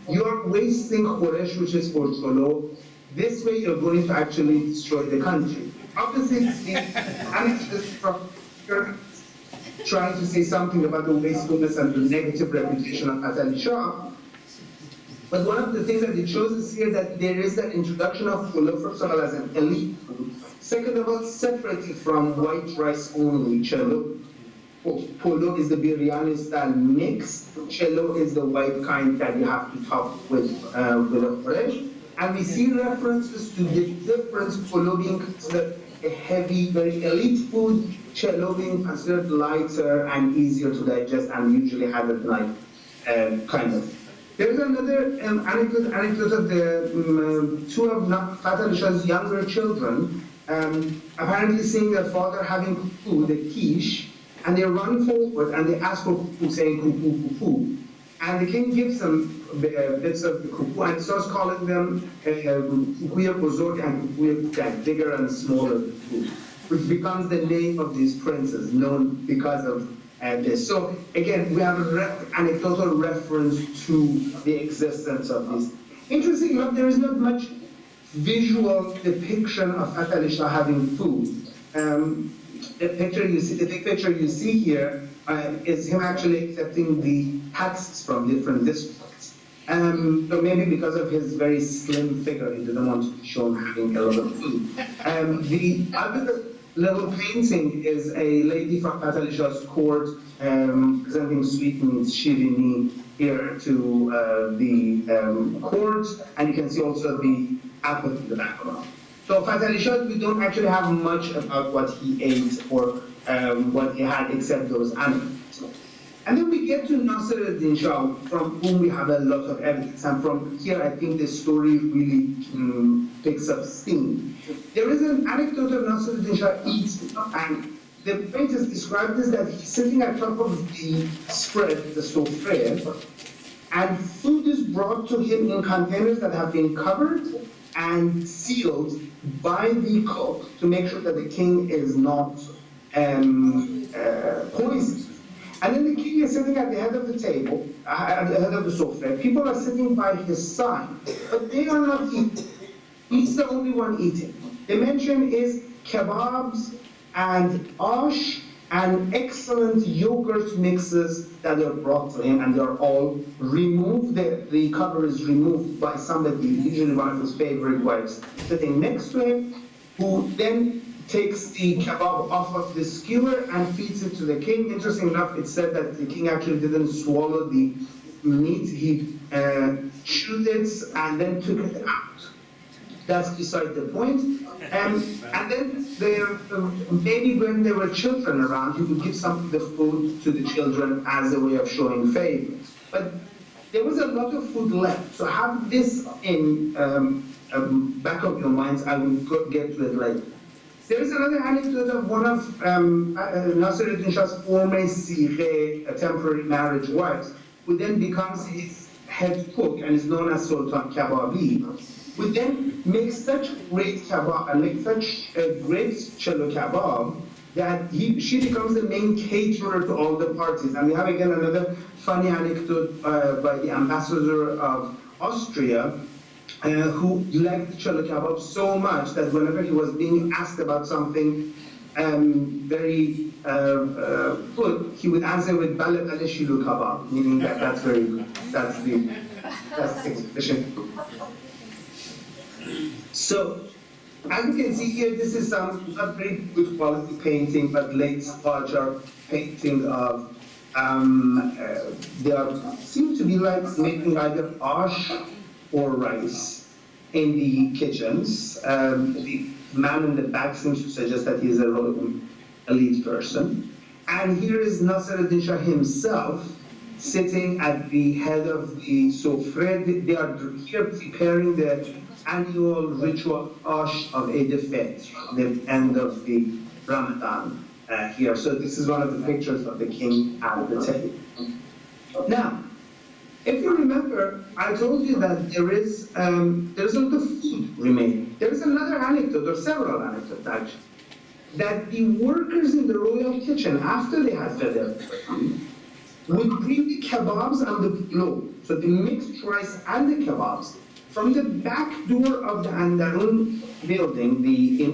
You are wasting khoresh, which is for cholo. This way you're going to actually destroy the country. Obviously, trying to say something about the wastefulness and the negative reputation of Fath Ali Shah. But one of the things that it shows is here that there is that introduction of polo, first of all, as an elite food. Second of all, separated from white rice only, cholo. Polo is the biryani style mix. Chelo is the white kind that you have to top with a fresh. And we see references to the difference, polo being considered a heavy, very elite food, chelo being considered lighter and easier to digest and usually had at night, kind of. There's another anecdote of the two of Fath Ali Shah's younger children, apparently seeing their father having food, a quiche, and they run forward and they ask for kuku, saying kuku, kuku. And the king gives them bits of the kuku and starts calling them kukuya bozorg and kukuya kudak, bigger and smaller kuku, which becomes the name of these princes, known because of this. So again, we have an anecdotal reference to the existence of this. Interesting enough, there is not much visual depiction of Fath Ali Shah having food. The big picture you see here is him actually accepting the taxes from different districts. So maybe because of his very slim figure, he didn't want to show him having a lot of food. The other little painting is a lady from Fath Ali Shah's court presenting sweetmeats, shirini, here to the court, and you can see also the apple in the background. So Fath Ali Shah, we don't actually have much about what he ate or what he had except those anecdotes. And then we get to Nasir-ad-Din Shah, from whom we have a lot of evidence. And from here, I think the story really picks up steam. There is an anecdote of Nasir-ad-Din Shah eating, and the way it is described is that he's sitting at top of the spread, the sofre, and food is brought to him in containers that have been covered and sealed by the cook to make sure that the king is not poisoned. And then the king is sitting at the head of the table, at the head of the sofa. People are sitting by his side, but they are not eating. He's the only one eating. The mention is kebabs and ash and excellent yogurt mixes that are brought to him, and they're all removed. The cover is removed by somebody, usually one of his favorite wives, sitting next to him, who then takes the kebab off of the skewer and feeds it to the king. Interesting enough, it's said that the king actually didn't swallow the meat. He chewed it and then took it out. That's beside the point. And then maybe when there were children around, he would give some of the food to the children as a way of showing favor. But there was a lot of food left. So have this in back of your minds. I will get to it later. There is another anecdote of one of Nasruddin Shah's former sighe, a temporary marriage wives, who then becomes his head cook and is known as Sultan Kababi, who then makes such great kebab and makes such a great cello kebab that she becomes the main caterer to all the parties. And we have again another funny anecdote by the ambassador of Austria, who liked the cello kebab so much that whenever he was being asked about something very good, he would answer with "Bale bale shilu kebab," meaning that that's very good. That's the expression. So, as you can see here, this is some not very good quality painting, but late sculpture painting of. They seem to be like making either ash or rice in the kitchens. The man in the back seems to suggest that he is an elite person. And here is Nasruddin Shah himself sitting at the head of the sofre. They are here preparing the annual ritual Ash of Eid al-Fitr, the end of the Ramadan here. So this is one of the pictures of the king at the table. Now, if you remember, I told you that there's a lot of food remaining. There is another anecdote, or several anecdotes actually, that the workers in the royal kitchen, after they had fed their food, would bring the kebabs and the pulao, so the mixed rice and the kebabs, from the back door of the Andarun building, the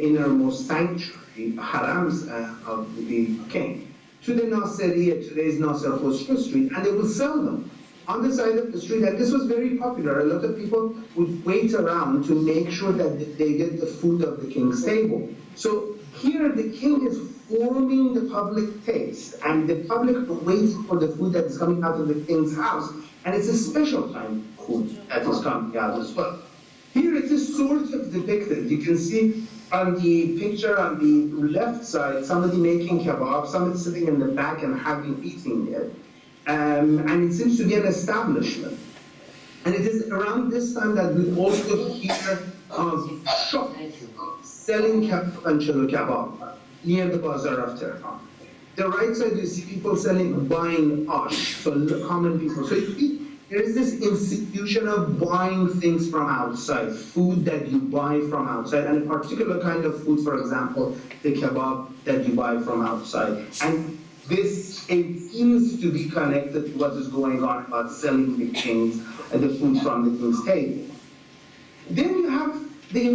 innermost sanctuary, harams of the king, to the Nasiriyah, today's Nasir Khosrow Street, and they would sell them on the side of the street. And this was very popular. A lot of people would wait around to make sure that they get the food of the king's table. So here the king is forming the public taste, and the public waits for the food that is coming out of the king's house, and it's a special kind of food that is coming out as well. Here it is sort of depicted. You can see on the picture on the left side, somebody making kebab, somebody sitting in the back and eating it. And it seems to be an establishment. And it is around this time that we also hear of shops selling kebab and cello kebab near the bazaar of Tehran. The right side, you see people buying ash, so common people. So you see, there is this institution of buying things from outside, food that you buy from outside, and a particular kind of food, for example, the kebab that you buy from outside. And this, it seems to be connected to what is going on about selling the food from the king's table. Then you have the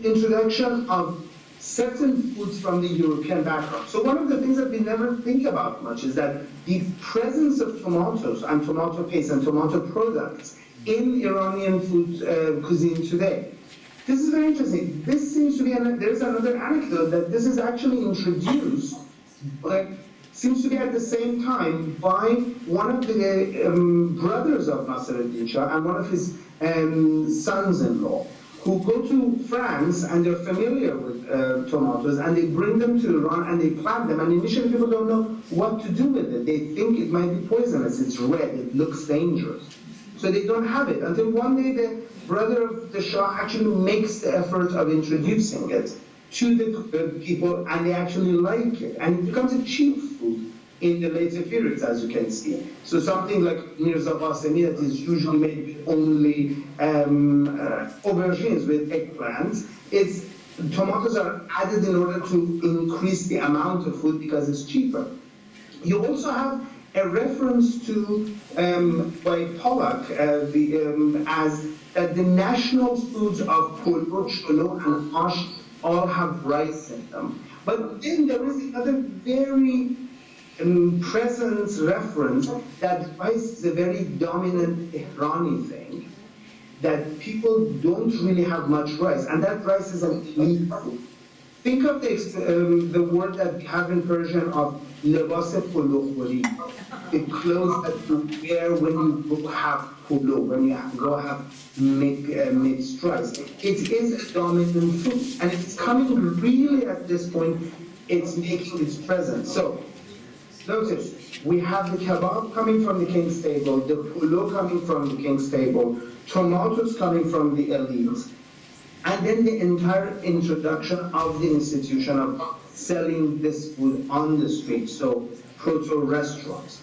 introduction of certain foods from the European background. So one of the things that we never think about much is that the presence of tomatoes and tomato paste and tomato products in Iranian food cuisine today. This is very interesting. This seems to be, there's another anecdote that this is actually introduced, seems to be at the same time by one of the brothers of Nasruddin Shah and one of his sons-in-law, who go to France and they're familiar with tomatoes, and they bring them to Iran and they plant them, and initially people don't know what to do with it. They think it might be poisonous, it's red, it looks dangerous. So they don't have it, until one day the brother of the Shah actually makes the effort of introducing it to the people, and they actually like it, and it becomes a cheap food in the later periods, as you can see. So something like Mirza Qasemi that is usually made with only aubergines with eggplants, tomatoes are added in order to increase the amount of food because it's cheaper. You also have a reference to, by Pollack, as that the national foods of Polo, Cholo, and Ash all have rice in them. But then there is another very present reference that rice is a very dominant Irani thing, that people don't really have much rice, and that rice is an elite food. think of the word that we have in Persian of lebas polokhori, the clothes that you wear when you go have polo, when you go have mixed rice. It is a dominant food, and it's coming really at this point, it's making its presence. So, notice, we have the kebab coming from the king's table, the polo coming from the king's table, tomatoes coming from the elites, and then the entire introduction of the institution of selling this food on the street, so proto-restaurants.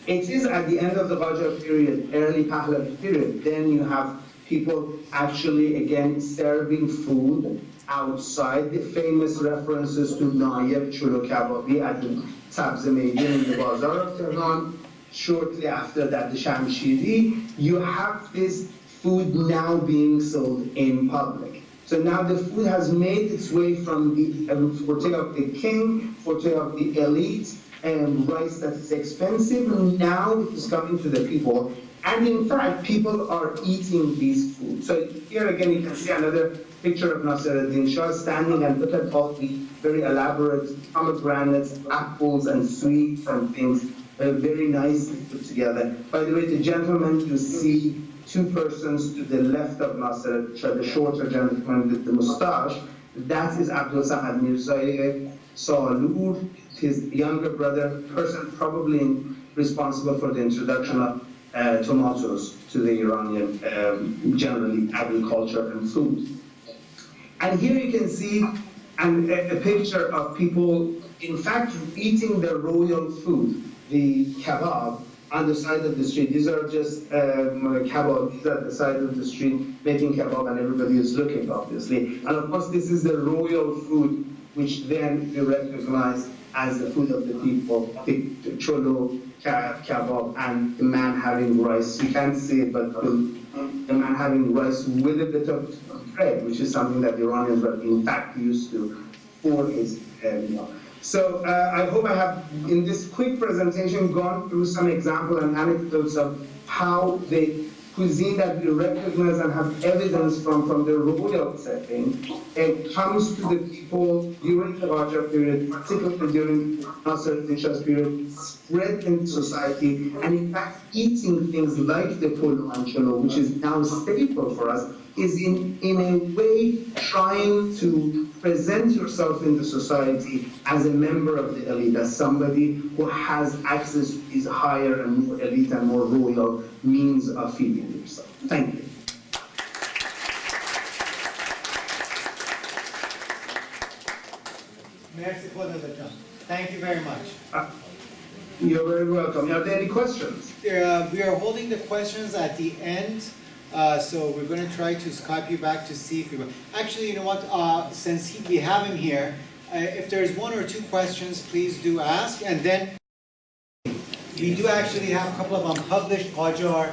It is at the end of the Qajar period, early Pahlavi period, then you have people actually, again, serving food outside. The famous references to Nayeb Chulo Kababi at the Sabze Meydan in the Bazaar of Tehran. Shortly after that, the Shamshiri. You have this food now being sold in public. So now the food has made its way from the forte of the king, forte of the elite, and rice that is expensive, and now it is coming to the people. And in fact, people are eating these foods. So here again, you can see another picture of Nasruddin Shah standing, and look at all the very elaborate pomegranates, apples, and sweets and things, very nicely put together. By the way, the gentleman you see, two persons to the left of Nasruddin Shah, the shorter gentleman with the mustache, that is Abdul Samad Mirzai Salur, his younger brother, person probably responsible for the introduction of tomatoes to the Iranian, generally, agriculture and food. And here you can see a picture of people, in fact, eating the royal food, the kebab, on the side of the street. These are just kebabs at the side of the street making kebab, and everybody is looking, obviously. And of course, this is the royal food, which then we recognize as the food of the people, the cholo kebab, and the man having rice. You can't see it, but the man having rice with a bit of bread, which is something that the Iranians were in fact used to for his meal. So I hope I have, in this quick presentation, gone through some examples and anecdotes of how the cuisine that we recognize and have evidence from the royal setting, it comes to the people during the Qajar period, particularly during Nasruddin Shah's period, spread in society, and in fact eating things like the polo and cholo, which is now staple for us, is in a way trying to present yourself in the society as a member of the elite, as somebody who has access to these higher and more elite and more royal means of feeding yourself. Thank you. Merci for the time. Thank you very much. You're very welcome. Are there any questions? We are holding the questions at the end. So we're going to try to Skype you back to see if we will. Actually, you know what, since we have him here, if there's one or two questions, please do ask. And then we do actually have a couple of unpublished Qajar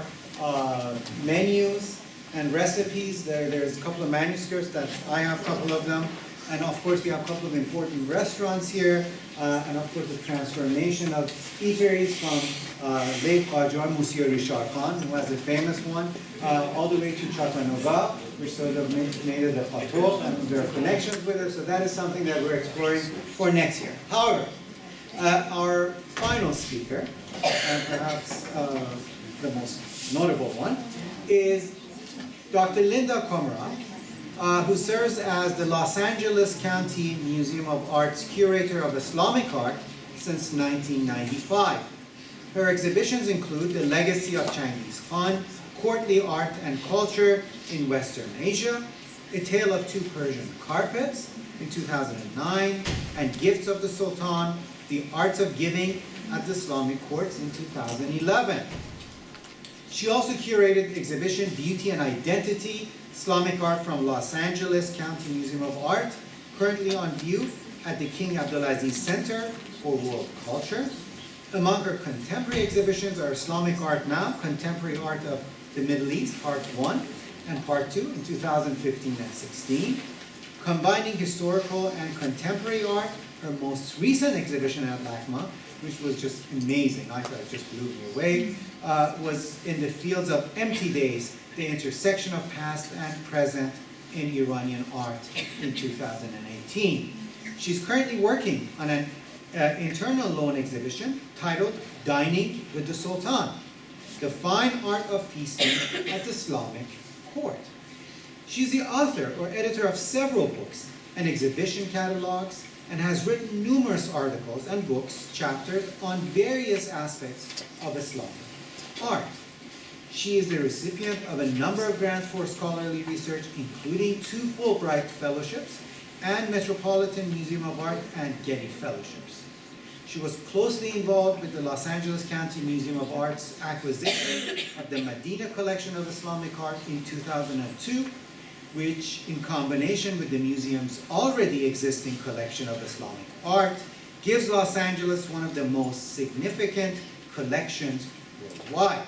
menus and recipes. There's a couple of manuscripts that I have a couple of them. And of course, we have a couple of important restaurants here. And of course, the transformation of eateries from late Qajar, Monsieur Richard Khan, who has a famous one, all the way to Chattanooga, which sort of made it a plateau, and there are connections with it. So that is something that we're exploring for next year. However, our final speaker, and perhaps the most notable one, is Dr. Linda Komra, who serves as the Los Angeles County Museum of Art's Curator of Islamic Art since 1995. Her exhibitions include The Legacy of Chinggis Khan, Courtly Art and Culture in Western Asia, A Tale of Two Persian Carpets in 2009, and Gifts of the Sultan, The Arts of Giving at the Islamic Courts in 2011. She also curated the exhibition Beauty and Identity, Islamic Art from Los Angeles County Museum of Art, currently on view at the King Abdulaziz Center for World Culture. Among her contemporary exhibitions are Islamic Art Now, Contemporary Art of the Middle East, Part 1 and Part 2 in 2015 and 16. Combining historical and contemporary art, her most recent exhibition at LACMA, which was just amazing, I thought it just blew me away, was In the Fields of Empty Days, the intersection of past and present in Iranian art in 2018. She's currently working on an internal loan exhibition titled Dining with the Sultan, the fine art of feasting at Islamic court. She's the author or editor of several books and exhibition catalogs, and has written numerous articles and books, chapters on various aspects of Islamic art. She is the recipient of a number of grants for scholarly research, including 2 Fulbright fellowships and Metropolitan Museum of Art and Getty fellowships. She was closely involved with the Los Angeles County Museum of Art's acquisition of the Medina Collection of Islamic Art in 2002, which, in combination with the museum's already existing collection of Islamic art, gives Los Angeles one of the most significant collections worldwide.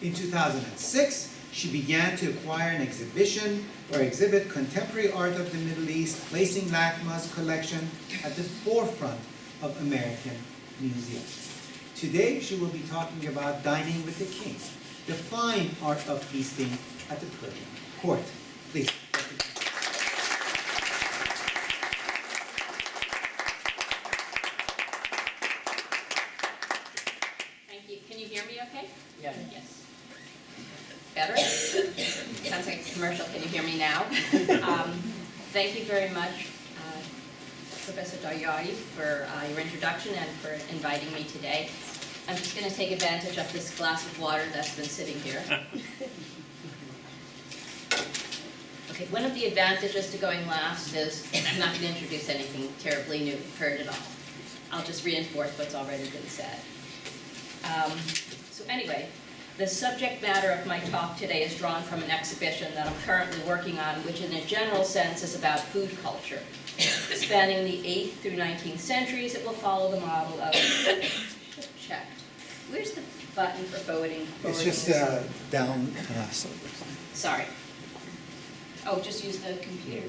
In 2006, she began to acquire an exhibition or exhibit contemporary art of the Middle East, placing LACMA's collection at the forefront of American museums. Today, she will be talking about Dining with the King, the fine art of feasting at the Persian court. Please. Thank you. Can you hear me okay? Yes. Yes. Better? Sounds like a commercial. Can you hear me now? Thank you very much, Professor Daryai, for your introduction and for inviting me today. I'm just going to take advantage of this glass of water that's been sitting here. Okay, one of the advantages to going last is I'm not going to introduce anything terribly new. You've heard it all. I'll just reinforce what's already been said. So anyway, the subject matter of my talk today is drawn from an exhibition that I'm currently working on, which in a general sense is about food culture. Spanning the 8th through 19th centuries, it will follow the model of checked. Where's the button for forwarding? It's just down. Sorry. Oh, just use the computer.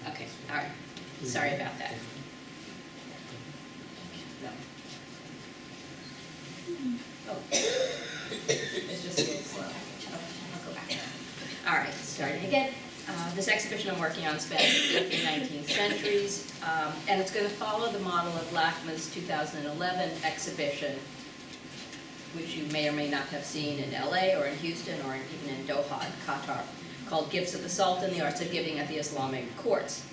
Okay, all right. Sorry about that. No. Oh, it's just a little slow. I'll go back. All right, starting again. This exhibition I'm working on spans the 18th and 19th centuries, and it's going to follow the model of LACMA's 2011 exhibition, which you may or may not have seen in LA or in Houston or even in Doha, Qatar, called Gifts of the Sultan, the Arts of Giving at the Islamic Courts.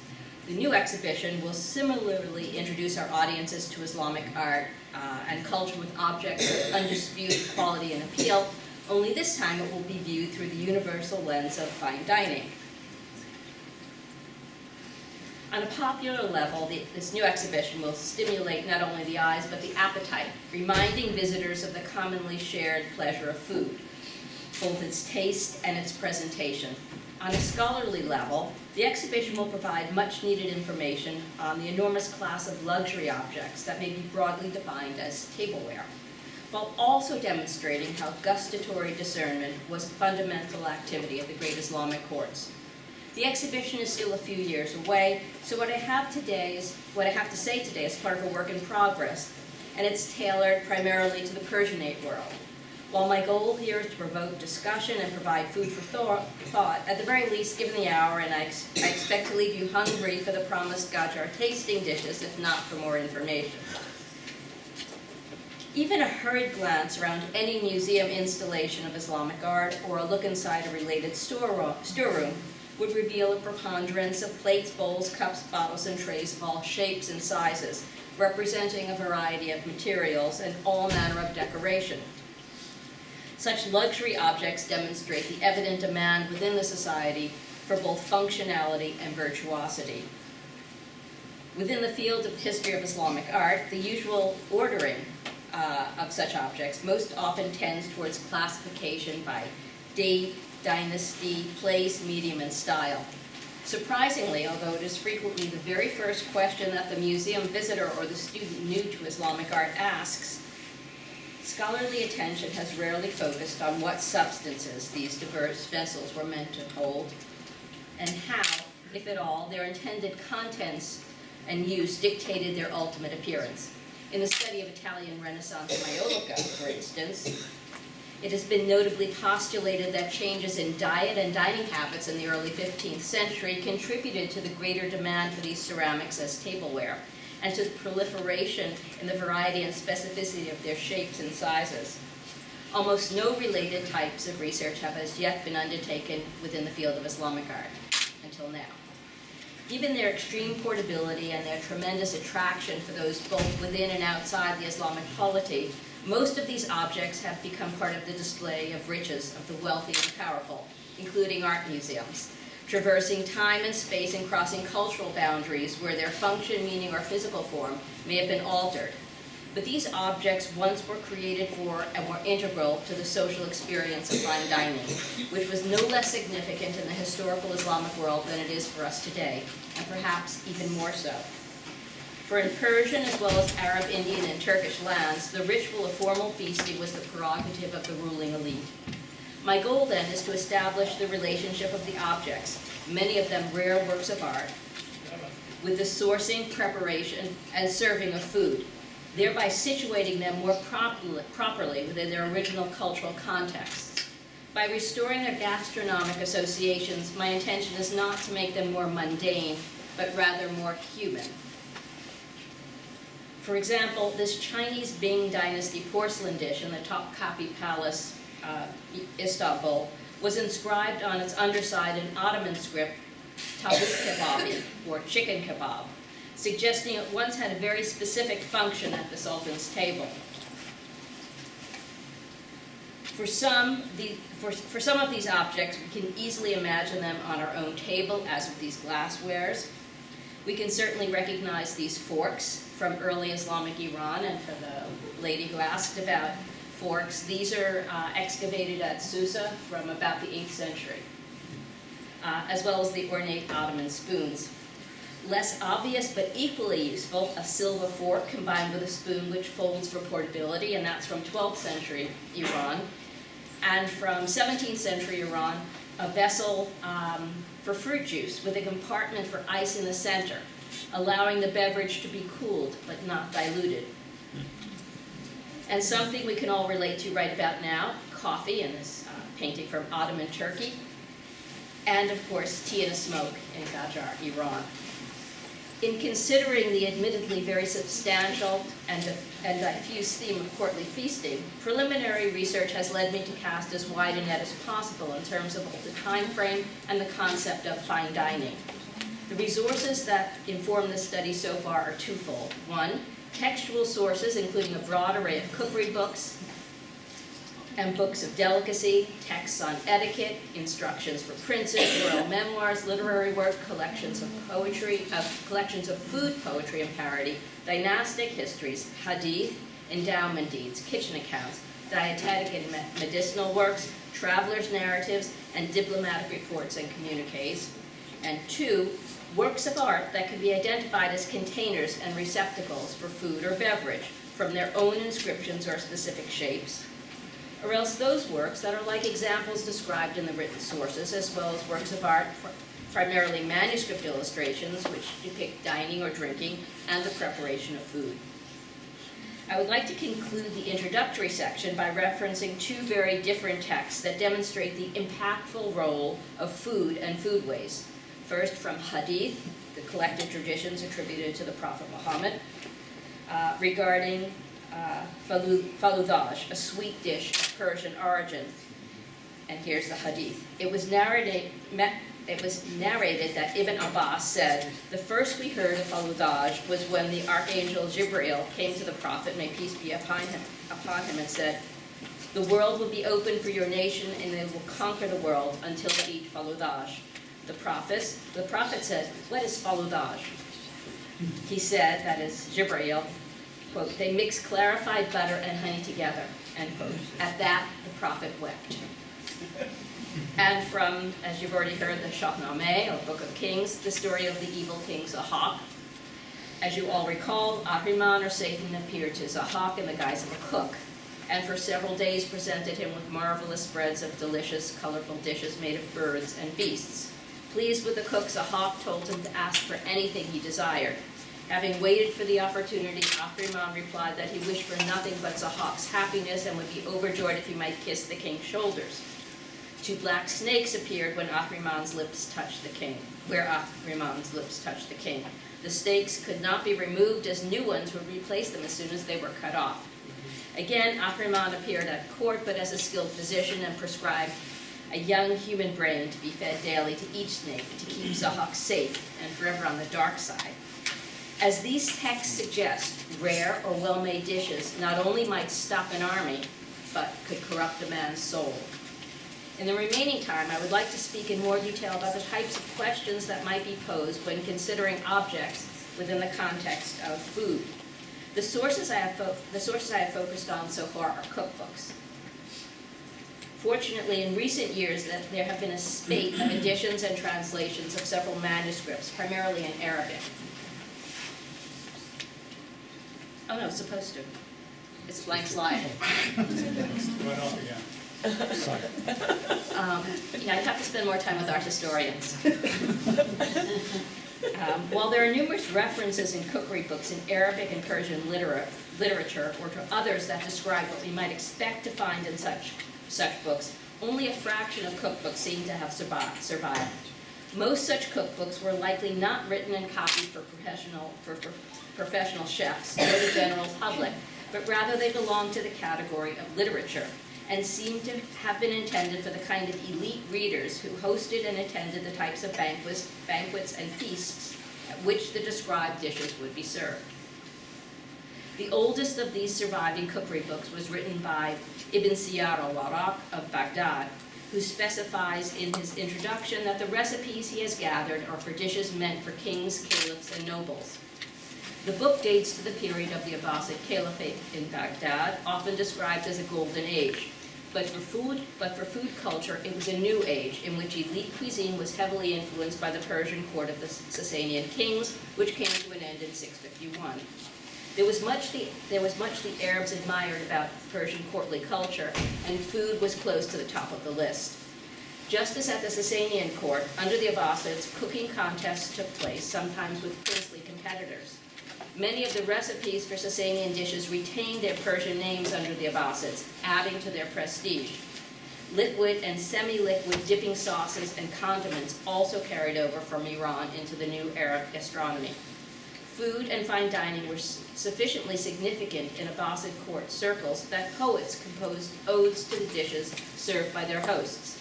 The new exhibition will similarly introduce our audiences to Islamic art and culture with objects of undisputed quality and appeal, only this time it will be viewed through the universal lens of fine dining. On a popular level, this new exhibition will stimulate not only the eyes but the appetite, reminding visitors of the commonly shared pleasure of food, both its taste and its presentation. On a scholarly level, the exhibition will provide much needed information on the enormous class of luxury objects that may be broadly defined as tableware, while also demonstrating how gustatory discernment was a fundamental activity of the great Islamic courts. The exhibition is still a few years away, so what I have to say today is part of a work in progress, and it's tailored primarily to the Persianate world. While my goal here is to provoke discussion and provide food for thought, at the very least, given the hour, and I expect to leave you hungry for the promised Qajar tasting dishes, if not for more information. Even a hurried glance around any museum installation of Islamic art or a look inside a related storeroom would reveal a preponderance of plates, bowls, cups, bottles, and trays of all shapes and sizes, representing a variety of materials and all manner of decoration. Such luxury objects demonstrate the evident demand within the society for both functionality and virtuosity. Within the field of history of Islamic art, the usual ordering of such objects most often tends towards classification by date, dynasty, place, medium, and style. Surprisingly, although it is frequently the very first question that the museum visitor or the student new to Islamic art asks, scholarly attention has rarely focused on what substances these diverse vessels were meant to hold, and how, if at all, their intended contents and use dictated their ultimate appearance. In the study of Italian Renaissance maiolica, for instance, It has been notably postulated that changes in diet and dining habits in the early 15th century contributed to the greater demand for these ceramics as tableware, and to the proliferation in the variety and specificity of their shapes and sizes. Almost no related types of research have as yet been undertaken within the field of Islamic art until now. Given their extreme portability and their tremendous attraction for those both within and outside the Islamic polity, most of these objects have become part of the display of riches of the wealthy and powerful, including art museums, traversing time and space and crossing cultural boundaries where their function, meaning, or physical form may have been altered. But these objects once were created for and were integral to the social experience of fine dining, which was no less significant in the historical Islamic world than it is for us today, and perhaps even more so. For in Persian, as well as Arab, Indian, and Turkish lands, the ritual of formal feasting was the prerogative of the ruling elite. My goal then is to establish the relationship of the objects, many of them rare works of art, with the sourcing, preparation, and serving of food, thereby situating them more properly within their original cultural contexts. By restoring their gastronomic associations, my intention is not to make them more mundane, but rather more human. For example, this Chinese Ming Dynasty porcelain dish in the Topkapi Palace, Istanbul, was inscribed on its underside in Ottoman script, tavuk kebabi, or chicken kebab, suggesting it once had a very specific function at the Sultan's table. For some of these objects, we can easily imagine them on our own table, as with these glasswares. We can certainly recognize these forks from early Islamic Iran, and for the lady who asked about forks, these are excavated at Susa from about the 8th century, as well as the ornate Ottoman spoons. Less obvious but equally useful, a silver fork combined with a spoon which folds for portability, and that's from 12th century Iran. And from 17th century Iran, a vessel for fruit juice with a compartment for ice in the center, allowing the beverage to be cooled but not diluted. And something we can all relate to right about now, coffee in this painting from Ottoman Turkey, and of course tea in a smoke in Qajar, Iran. In considering the admittedly very substantial and diffuse theme of courtly feasting, preliminary research has led me to cast as wide a net as possible in terms of both the time frame and the concept of fine dining. The resources that inform this study so far are twofold. One, textual sources, including a broad array of cookery books and books of delicacy, texts on etiquette, instructions for princes, royal memoirs, literary work, collections of food poetry and parody, dynastic histories, hadith, endowment deeds, kitchen accounts, dietetic and medicinal works, travelers' narratives, and diplomatic reports and communiques. And two, works of art that can be identified as containers and receptacles for food or beverage from their own inscriptions or specific shapes, or else those works that are like examples described in the written sources, as well as works of art, primarily manuscript illustrations, which depict dining or drinking and the preparation of food. I would like to conclude the introductory section by referencing two very different texts that demonstrate the impactful role of food and foodways. First, from Hadith, the collected traditions attributed to the Prophet Muhammad, regarding faludaj, a sweet dish of Persian origin. And here's the Hadith. It was narrated that Ibn Abbas said, "The first we heard of faludaj was when the Archangel Jibreel came to the Prophet, may peace be upon him, and said, 'The world will be open for your nation, and they will conquer the world until they eat faludaj.' The Prophet said, 'What is faludaj?' He said, that is Jibreel, quote, 'They mix clarified butter and honey together,' end quote. At that, the Prophet wept." And from, as you've already heard, the Shahnameh, or Book of Kings, the story of the evil king Zahak. As you all recall, Ahriman, or Satan, appeared to Zahak in the guise of a cook, and for several days presented him with marvelous spreads of delicious, colorful dishes made of birds and beasts. Pleased with the cook, Zahak told him to ask for anything he desired. Having waited for the opportunity, Ahriman replied that he wished for nothing but Zahak's happiness and would be overjoyed if he might kiss the king's shoulders. 2 black snakes appeared when Ahriman's lips touched the king, where Ahriman's lips touched the king. The snakes could not be removed as new ones would replace them as soon as they were cut off. Again, Ahriman appeared at court, but as a skilled physician, and prescribed a young human brain to be fed daily to each snake to keep Zahak safe and forever on the dark side. As these texts suggest, rare or well-made dishes not only might stop an army, but could corrupt a man's soul. In the remaining time, I would like to speak in more detail about the types of questions that might be posed when considering objects within the context of food. The sources I have focused on so far are cookbooks. Fortunately, in recent years, there have been a spate of editions and translations of several manuscripts, primarily in Arabic. Oh no, it's supposed to. It's a blank slide. Run off again. Yeah, I'd have to spend more time with art historians. While there are numerous references in cookery books in Arabic and Persian literature, or to others that describe what we might expect to find in such books, only a fraction of cookbooks seem to have survived. Most such cookbooks were likely not written and copied for professional chefs or the general public, but rather they belong to the category of literature, and seem to have been intended for the kind of elite readers who hosted and attended the types of banquets and feasts at which the described dishes would be served. The oldest of these surviving cookery books was written by Ibn Siyar al-Warraq of Baghdad, who specifies in his introduction that the recipes he has gathered are for dishes meant for kings, caliphs, and nobles. The book dates to the period of the Abbasid Caliphate in Baghdad, often described as a golden age. But for food culture, it was a new age in which elite cuisine was heavily influenced by the Persian court of the Sasanian kings, which came to an end in 651. There was much the Arabs admired about Persian courtly culture, and food was close to the top of the list. Just as at the Sasanian court, under the Abbasids, cooking contests took place, sometimes with princely competitors. Many of the recipes for Sasanian dishes retained their Persian names under the Abbasids, adding to their prestige. Liquid and semi-liquid dipping sauces and condiments also carried over from Iran into the new Arab gastronomy. Food and fine dining were sufficiently significant in Abbasid court circles that poets composed odes to the dishes served by their hosts.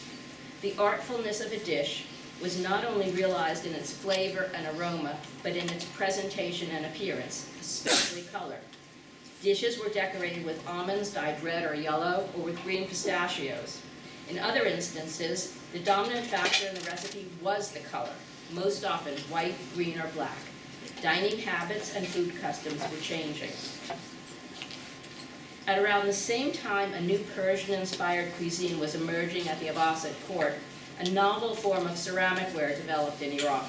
The artfulness of a dish was not only realized in its flavor and aroma, but in its presentation and appearance, especially color. Dishes were decorated with almonds dyed red or yellow, or with green pistachios. In other instances, the dominant factor in the recipe was the color, most often white, green, or black. Dining habits and food customs were changing. At around the same time a new Persian-inspired cuisine was emerging at the Abbasid court, a novel form of ceramic ware developed in Iraq.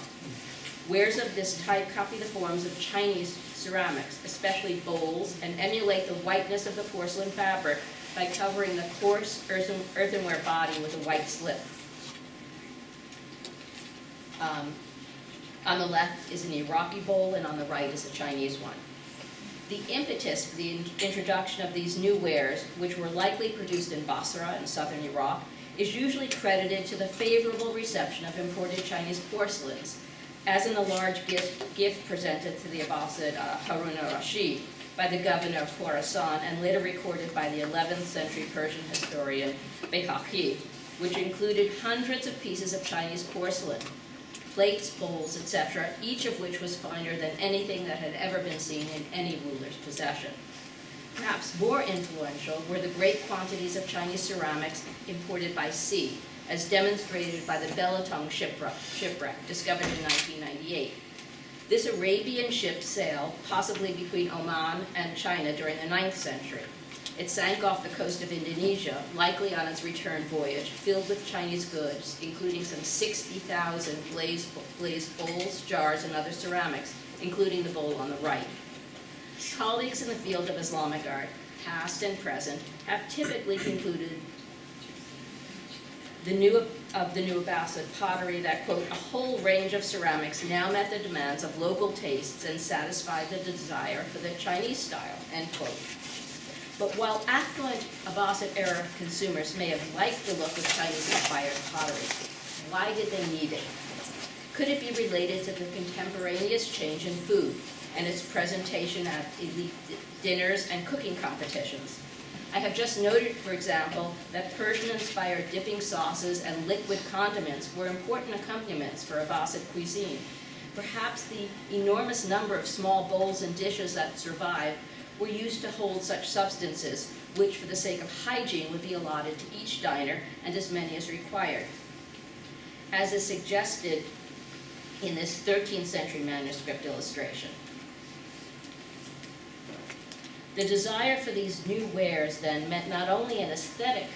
Wares of this type copy the forms of Chinese ceramics, especially bowls, and emulate the whiteness of the porcelain fabric by covering the coarse earthenware body with a white slip. On the left is an Iraqi bowl, and on the right is a Chinese one. The impetus for the introduction of these new wares, which were likely produced in Basra in southern Iraq, is usually credited to the favorable reception of imported Chinese porcelains, as in the large gift presented to the Abbasid Harun al-Rashid by the governor of Khorasan, and later recorded by the 11th century Persian historian Bayhaqi, which included hundreds of pieces of Chinese porcelain, plates, bowls, etc., each of which was finer than anything that had ever been seen in any ruler's possession. Perhaps more influential were the great quantities of Chinese ceramics imported by sea, as demonstrated by the Belatung shipwreck discovered in 1998. This Arabian ship sailed, possibly between Oman and China during the 9th century. It sank off the coast of Indonesia, likely on its return voyage, filled with Chinese goods, including some 60,000 glazed bowls, jars, and other ceramics, including the bowl on the right. Colleagues in the field of Islamic art, past and present, have typically concluded the new of the new Abbasid pottery that, quote, a whole range of ceramics now met the demands of local tastes and satisfied the desire for the Chinese style, end quote. But while affluent Abbasid-era consumers may have liked the look of Chinese-inspired pottery, why did they need it? Could it be related to the contemporaneous change in food and its presentation at elite dinners and cooking competitions? I have just noted, for example, that Persian-inspired dipping sauces and liquid condiments were important accompaniments for Abbasid cuisine. Perhaps the enormous number of small bowls and dishes that survived were used to hold such substances, which for the sake of hygiene would be allotted to each diner and as many as required. As is suggested in this 13th century manuscript illustration. The desire for these new wares then meant not only an aesthetic,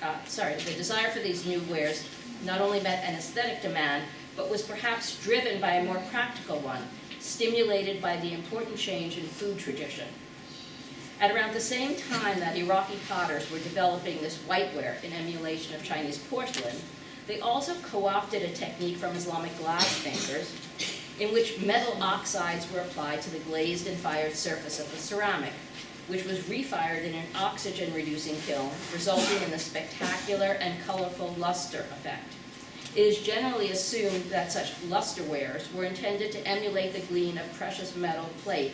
the desire for these new wares not only met an aesthetic demand, but was perhaps driven by a more practical one, stimulated by the important change in food tradition. At around the same time that Iraqi potters were developing this whiteware in emulation of Chinese porcelain, they also co-opted a technique from Islamic glass makers in which metal oxides were applied to the glazed and fired surface of the ceramic, which was refired in an oxygen-reducing kiln, resulting in a spectacular and colorful luster effect. It is generally assumed that such lusterwares were intended to emulate the gleam of precious metal plate,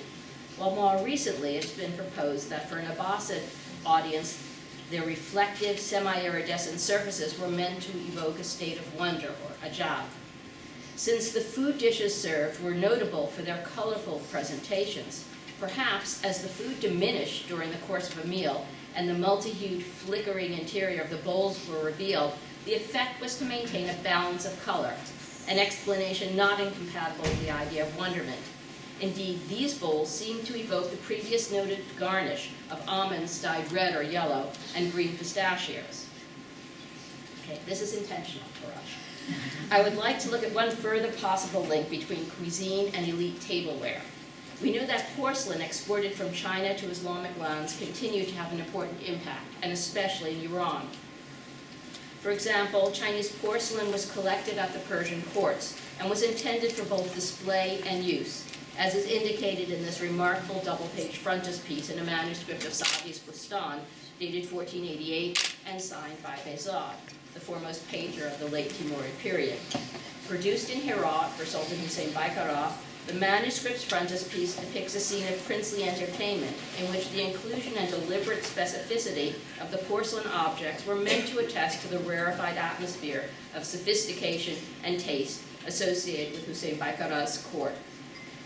while more recently it's been proposed that for an Abbasid audience, their reflective, semi-iridescent surfaces were meant to evoke a state of wonder, or ajab. Since the food dishes served were notable for their colorful presentations, perhaps as the food diminished during the course of a meal and the multi-hued, flickering interior of the bowls were revealed, the effect was to maintain a balance of color, an explanation not incompatible with the idea of wonderment. Indeed, these bowls seem to evoke the previous noted garnish of almonds dyed red or yellow and green pistachios. Okay, this is intentional for us. I would like to look at one further possible link between cuisine and elite tableware. We know that porcelain exported from China to Islamic lands continued to have an important impact, and especially in Iran. For example, Chinese porcelain was collected at the Persian courts and was intended for both display and use, as is indicated in this remarkable double-page frontispiece in a manuscript of Sa'di's Bustan, dated 1488 and signed by Behzad, the foremost painter of the late Timurid period. Produced in Herat for Sultan Hussein Baikara, the manuscript's frontispiece depicts a scene of princely entertainment in which the inclusion and deliberate specificity of the porcelain objects were meant to attest to the rarefied atmosphere of sophistication and taste associated with Hussein Baikara's court.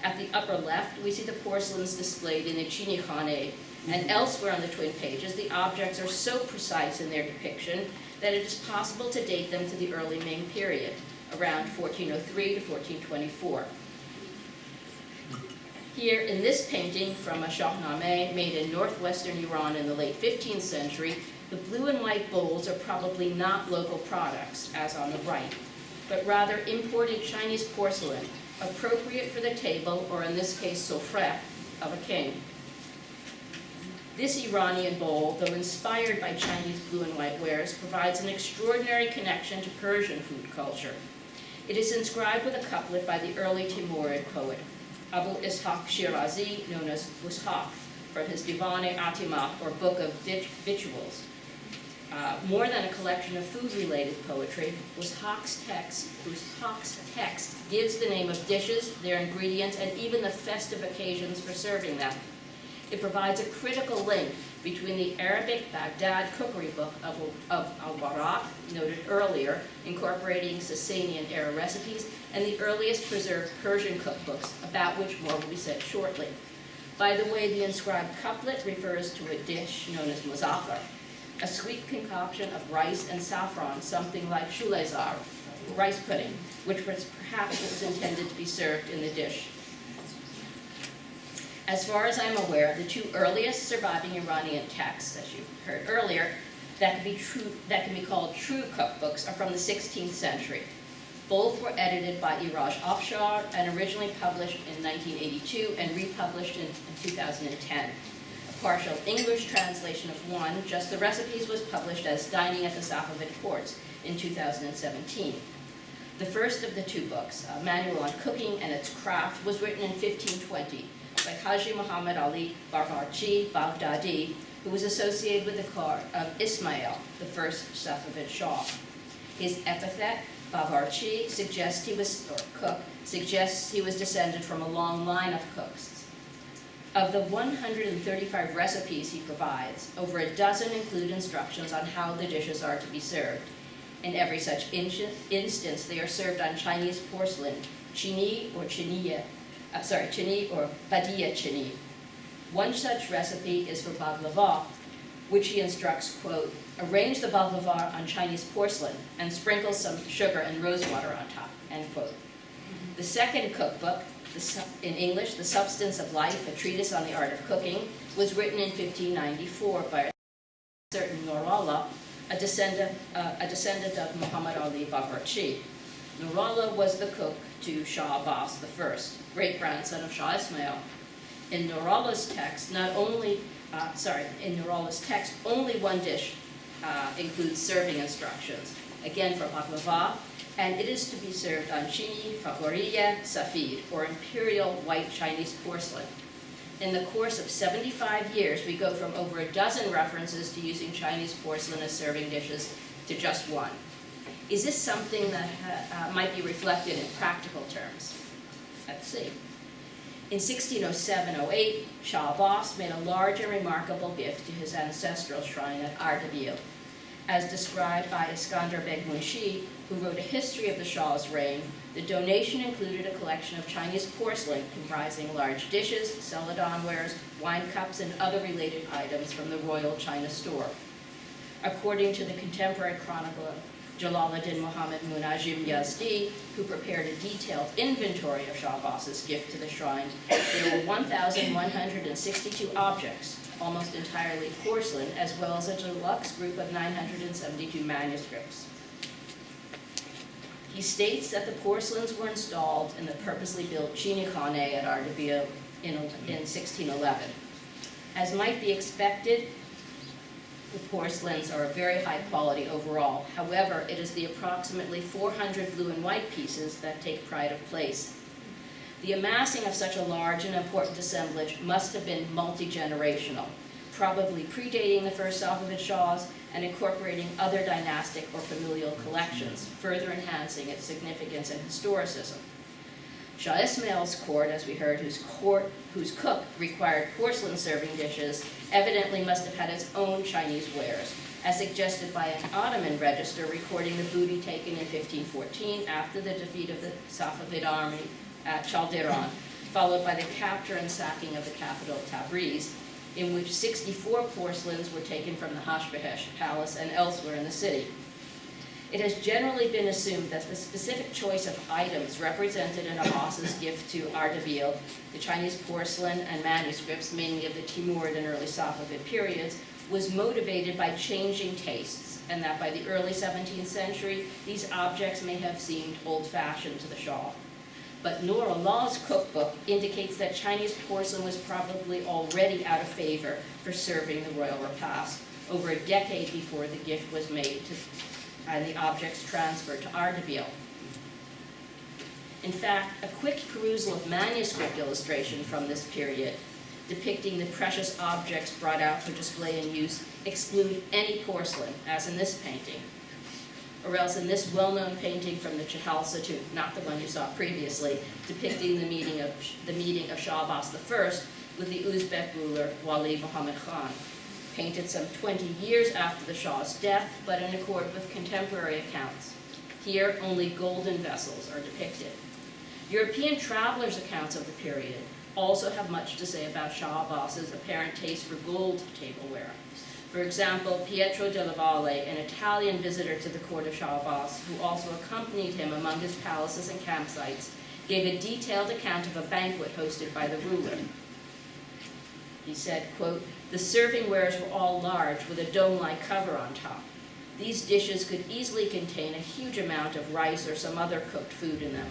At the upper left, we see the porcelains displayed in a Chini Khane, and elsewhere on the twin pages, the objects are so precise in their depiction that it is possible to date them to the early Ming period, around 1403 to 1424. Here, in this painting from a Shahnameh made in northwestern Iran in the late 15th century, the blue and white bowls are probably not local products, as on the right, but rather imported Chinese porcelain, appropriate for the table, or in this case, sofre, of a king. This Iranian bowl, though inspired by Chinese blue and white wares, provides an extraordinary connection to Persian food culture. It is inscribed with a couplet by the early Timurid poet, Abu Ishaq Shirazi, known as Bushaq, from his Divan-e-Atimak, or Book of Victuals. More than a collection of food-related poetry, Bushaq's text gives the name of dishes, their ingredients, and even the festive occasions for serving them. It provides a critical link between the Arabic Baghdad cookery book of Al-Waraq, noted earlier, incorporating Sasanian-era recipes, and the earliest preserved Persian cookbooks, about which more will be said shortly. By the way, the inscribed couplet refers to a dish known as muzaffar, a sweet concoction of rice and saffron, something like shulezar, rice pudding, which was perhaps what was intended to be served in the dish. As far as I'm aware, the two earliest surviving Iranian texts, as you heard earlier, that can be called true cookbooks are from the 16th century. Both were edited by Iraj Afshar and originally published in 1982 and republished in 2010. partial English translation of one, Just the Recipes, was published as Dining at the Safavid Courts in 2017. The first of the two books, A Manual on Cooking and Its Craft, was written in 1520 by Haji Muhammad Ali Barbarchi Baghdadi, who was associated with the court of Ismail, the first Safavid Shah. His epithet, Bavarchi, suggests he was descended from a long line of cooks. Of the 135 recipes he provides, over a dozen include instructions on how the dishes are to be served. In every such instance, they are served on Chinese porcelain, chini or chini or badia chini. One such recipe is for baklava, which he instructs, quote, arrange the baklava on Chinese porcelain and sprinkle some sugar and rosewater on top, end quote. The second cookbook, in English, The Substance of Life, a treatise on the art of cooking, was written in 1594 by a certain Nurullah, a descendant of Muhammad Ali Babarchi. Nurullah was the cook to Shah Abbas I, great-grandson of Shah Ismail. In Nurullah's text, only one dish includes serving instructions, again for baklava, and it is to be served on chini, fakhoriya, safid, or imperial white Chinese porcelain. In the course of 75 years, we go from over a dozen references to using Chinese porcelain as serving dishes to just one. Is this something that might be reflected in practical terms? Let's see. In 1607-08, Shah Abbas made a large and remarkable gift to his ancestral shrine at Ardabil. As described by Iskandar Beg Munshi, who wrote a history of the Shah's reign, the donation included a collection of Chinese porcelain comprising large dishes, celadonwares, wine cups, and other related items from the Royal China Store. According to the contemporary chronicler Jalaluddin Muhammad Munajim Yazdi, who prepared a detailed inventory of Shah Abbas's gift to the shrine, there were 1,162 objects, almost entirely porcelain, as well as a deluxe group of 972 manuscripts. He states that the porcelains were installed in the purposely built Chini Khane at Ardabil in 1611. As might be expected, the porcelains are of very high quality overall. However, it is the approximately 400 blue and white pieces that take pride of place. The amassing of such a large and important assemblage must have been multi-generational, probably predating the first Safavid Shahs and incorporating other dynastic or familial collections, further enhancing its significance and historicism. Shah Ismail's court, as we heard, whose cook required porcelain serving dishes, evidently must have had its own Chinese wares, as suggested by an Ottoman register recording the booty taken in 1514 after the defeat of the Safavid army at Chaldiran, followed by the capture and sacking of the capital Tabriz, in which 64 porcelains were taken from the Hashbahesh palace and elsewhere in the city. It has generally been assumed that the specific choice of items represented in Abbas's gift to Ardabil, the Chinese porcelain and manuscripts, mainly of the Timurid and early Safavid periods, was motivated by changing tastes, and that by the early 17th century, these objects may have seemed old-fashioned to the Shah. But Nurullah's cookbook indicates that Chinese porcelain was probably already out of favor for serving the royal repast, over a decade before the gift was made and the objects transferred to Ardabil. In fact, a quick perusal of manuscript illustration from this period, depicting the precious objects brought out for display and use, exclude any porcelain, as in this painting. Or else in this well-known painting from the Chahal Satun, not the one you saw previously, depicting the meeting of Shah Abbas I with the Uzbek ruler Wali Muhammad Khan, painted some 20 years after the Shah's death, but in accord with contemporary accounts. Here, only golden vessels are depicted. European travelers' accounts of the period also have much to say about Shah Abbas's apparent taste for gold tableware. For example, Pietro della Valle, an Italian visitor to the court of Shah Abbas, who also accompanied him among his palaces and campsites, gave a detailed account of a banquet hosted by the ruler. He said, quote, "The serving wares were all large with a dome-like cover on top. These dishes could easily contain a huge amount of rice or some other cooked food in them.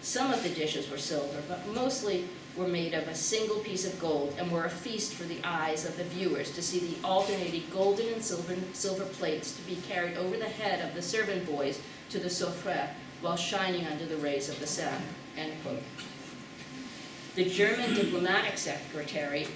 Some of the dishes were silver, but mostly were made of a single piece of gold and were a feast for the eyes of the viewers to see the alternating golden and silver plates to be carried over the head of the servant boys to the soufre while shining under the rays of the sun, end quote. The German diplomatic secretary,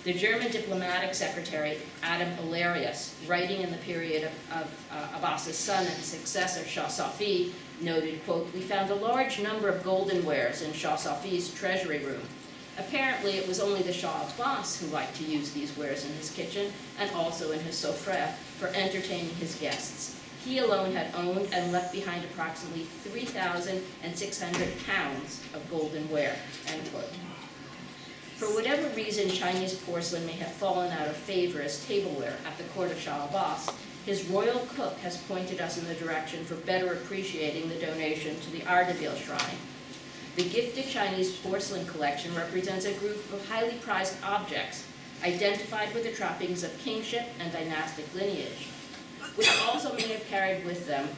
The German diplomatic secretary, Adam Ilarius, writing in the period of Abbas's son and successor, Shah Safi, noted, quote, "We found a large number of golden wares in Shah Safi's treasury room. Apparently it was only the Shah Abbas who liked to use these wares in his kitchen and also in his soufre for entertaining his guests. He alone had owned and left behind approximately 3,600 pounds of golden ware," end quote. For whatever reason Chinese porcelain may have fallen out of favor as tableware at the court of Shah Abbas, his royal cook has pointed us in the direction for better appreciating the donation to the Ardabil shrine. The gifted Chinese porcelain collection represents a group of highly prized objects, identified with the trappings of kingship and dynastic lineage, which also may have carried with them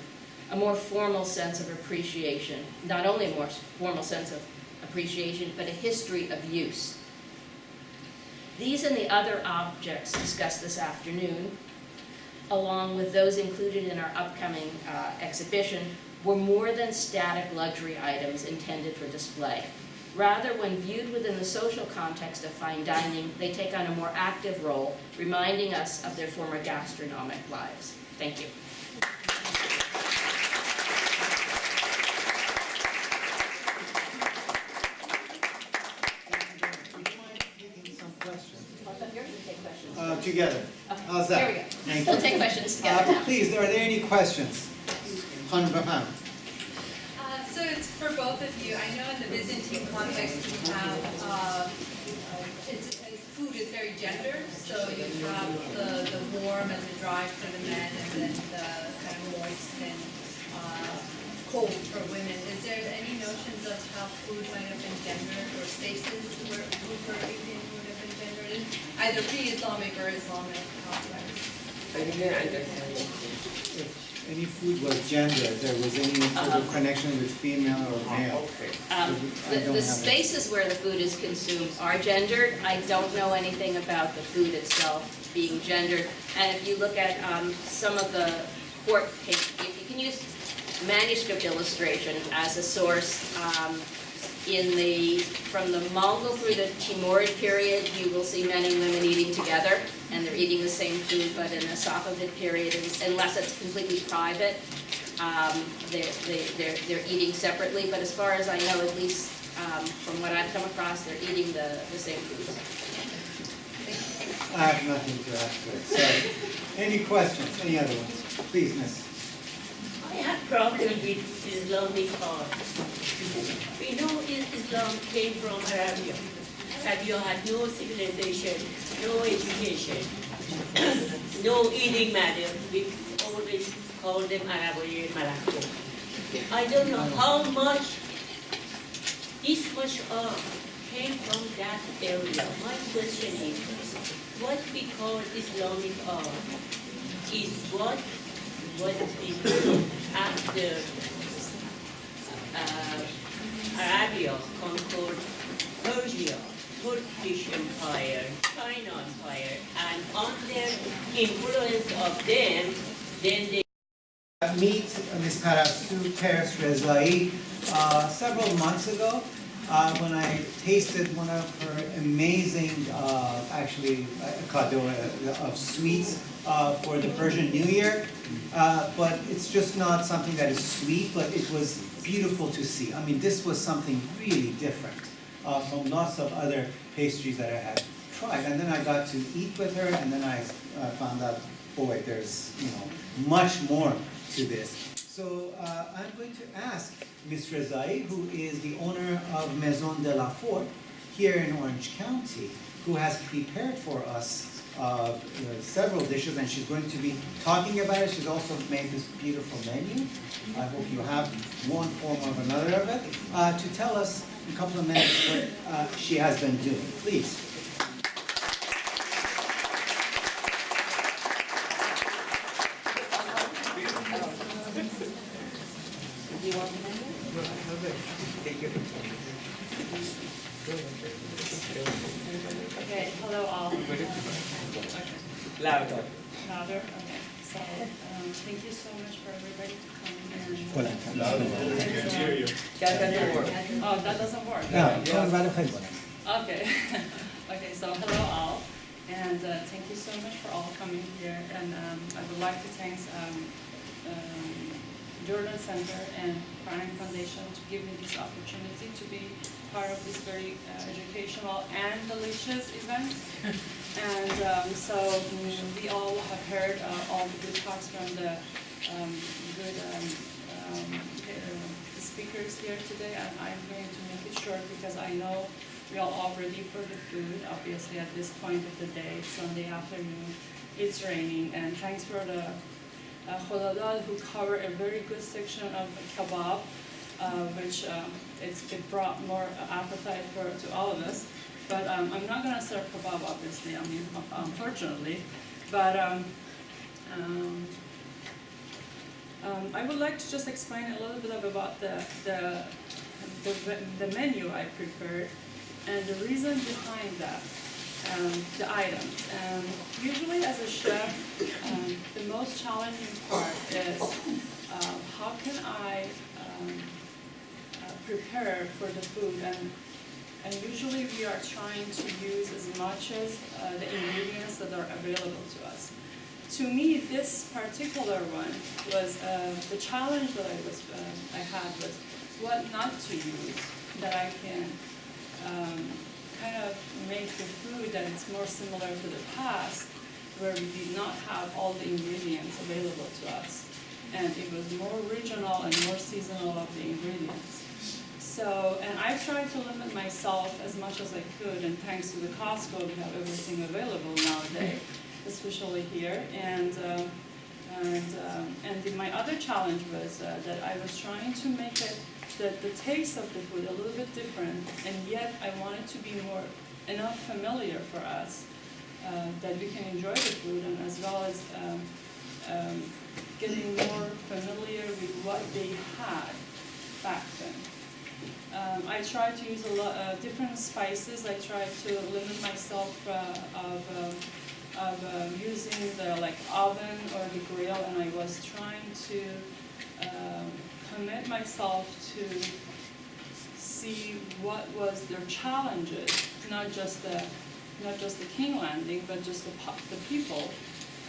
a more formal sense of appreciation, not only a more formal sense of appreciation, but a history of use. These and the other objects discussed this afternoon, along with those included in our upcoming exhibition, were more than static luxury items intended for display. Rather, when viewed within the social context of fine dining, they take on a more active role, reminding us of their former gastronomic lives. Thank you. Together. How's that? Here we go. Thank We'll you. take questions together now. Please, are there any questions? So it's for both of you. I know in the Byzantine context you have, food is very gendered, so you have the warm and the dry for the men and then the kind of moist and cold for women. Is there any notions of how food might have been gendered or spaces where food would have been gendered in either pre-Islamic or Islamic context? I didn't understand. If any food was gendered, there was any sort of connection with female or male. Okay. I don't The have spaces where the food is consumed are gendered. I don't know anything about the food itself being gendered. And if you look at some of the court pages, if you can use manuscript illustration as a source, from the Mongol through the Timurid period, you will see men and women eating together, and they're eating the same food, but in the Safavid period, unless it's completely private, they're eating separately. But as far as I know, at least from what I've come across, they're eating the same foods. I have nothing to add to it. Sorry. Any questions? Any other ones? Please, miss. I have problem with Islamic art. We know Islam came from Arabia. Arabia had no civilization, no education, no eating matter. We always call them Arabian Morocco. I don't know how much, this much art came from that area. My question is, what we call Islamic art is what is after Arabia conquered Persia, Turkish Empire, China Empire, and under influence of them, then they Meet Ms. Parasu Pers Rezai several months ago when I tasted one of her amazing, actually, cadeau of sweets for the Persian New Year. But it's just not something that is sweet, but it was beautiful to see. I mean, this was something really different from lots of other pastries that I had tried. And then I got to eat with her, and then I found out, boy, there's much more to this. So I'm going to ask Ms. Rezai, who is the owner of Maison de la Fort here in Orange County, who has prepared for us several dishes, and she's going to be talking about it. She's also made this beautiful menu. I hope you have one form or another of it, to tell us in a couple of minutes what she has been doing. Please. You want Okay, hello all. Louder. Louder? Okay. So, thank you so much for everybody to come and. Can't hear you. Oh, that doesn't work? Okay. Okay, so hello all, and thank you so much for all coming here. And I would like to thank Jordan Center and Farhang Foundation to give me this opportunity to be part of this very educational and delicious event. And we all have heard all the good talks from the good speakers here today, and I'm going to make it short because I know we are all ready for the food. Obviously, at this point of the day, it's Sunday afternoon, it's raining, and thanks for the Khodadad who covered a very good section of kebab, which it brought more appetite to all of us. But I'm not going to serve kebab, obviously, I mean, unfortunately. But I would like to just explain a little bit about the menu I prepared and the reason behind that, the items. Usually as a chef, the most challenging part is how can I prepare for the food, and usually we are trying to use as much as the ingredients that are available to us. To me, this particular one was the challenge that I had was what not to use, that I can kind of make the food that it's more similar to the past, where we did not have all the ingredients available to us. And it was more regional and more seasonal of the ingredients. So, and I tried to limit myself as much as I could, and thanks to the Costco, we have everything available nowadays, especially here. And my other challenge was that I was trying to make it the taste of the food a little bit different, and yet I wanted to be enough familiar for us that we can enjoy the food, and as well as getting more familiar with what they had back then. I tried to use a lot of different spices. I tried to limit myself of using the oven or the grill, and I was trying to commit myself to see what was their challenges, not just the King Landing, but just the people,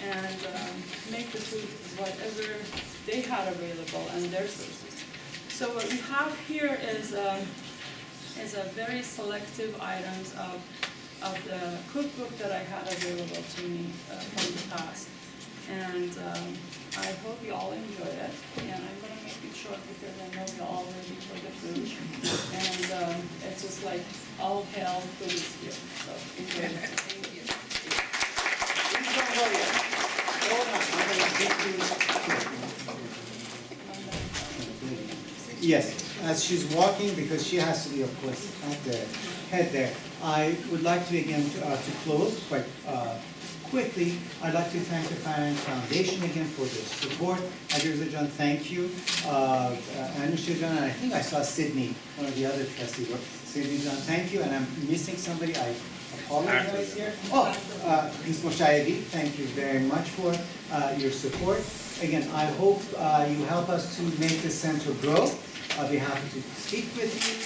and make the food whatever they had available and their sources. So what we have here is a very selective items of the cookbook that I had available to me from the past. And I hope you all enjoy it. And I'm going to make it short because I know you're all ready for the food. And it's just like all hell food is here. So enjoy it. Thank you. Please don't go yet. Hold on. I'm going to get you. Yes, as she's walking, because she has to be, of course, at the head there, I would like to again to close quite quickly. I'd like to thank the Farhang Foundation again for their support. Adirza-Jan, thank you. Anusha-Jan, and I think I saw Sydney, one of the other trustees. Sydney-Jan, thank you. And I'm missing somebody. I apologize here. Oh, Ms. Moshayedi, thank you very much for your support. Again, I hope you help us to make this center grow. I'll be happy to speak with you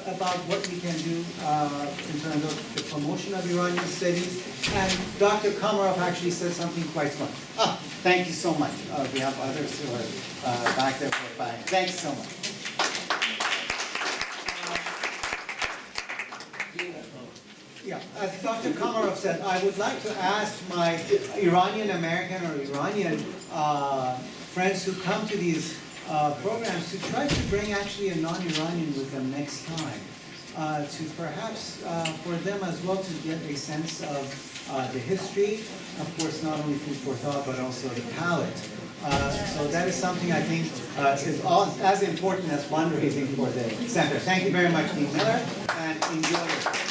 about what we can do in terms of the promotion of Iranian studies. And Dr. Kamarov actually said something quite fun. Thank you so much. We have others who are back there for back. Thanks so much. Yeah, as Dr. Kamarov said, I would like to ask my Iranian American or Iranian friends who come to these programs to try to bring actually a non-Iranian with them next time, to perhaps for them as well to get a sense of the history, of course not only food for thought but also the palate. So that is something I think is as important as fundraising for the center. Thank you very much, Dean Miller, and enjoy it.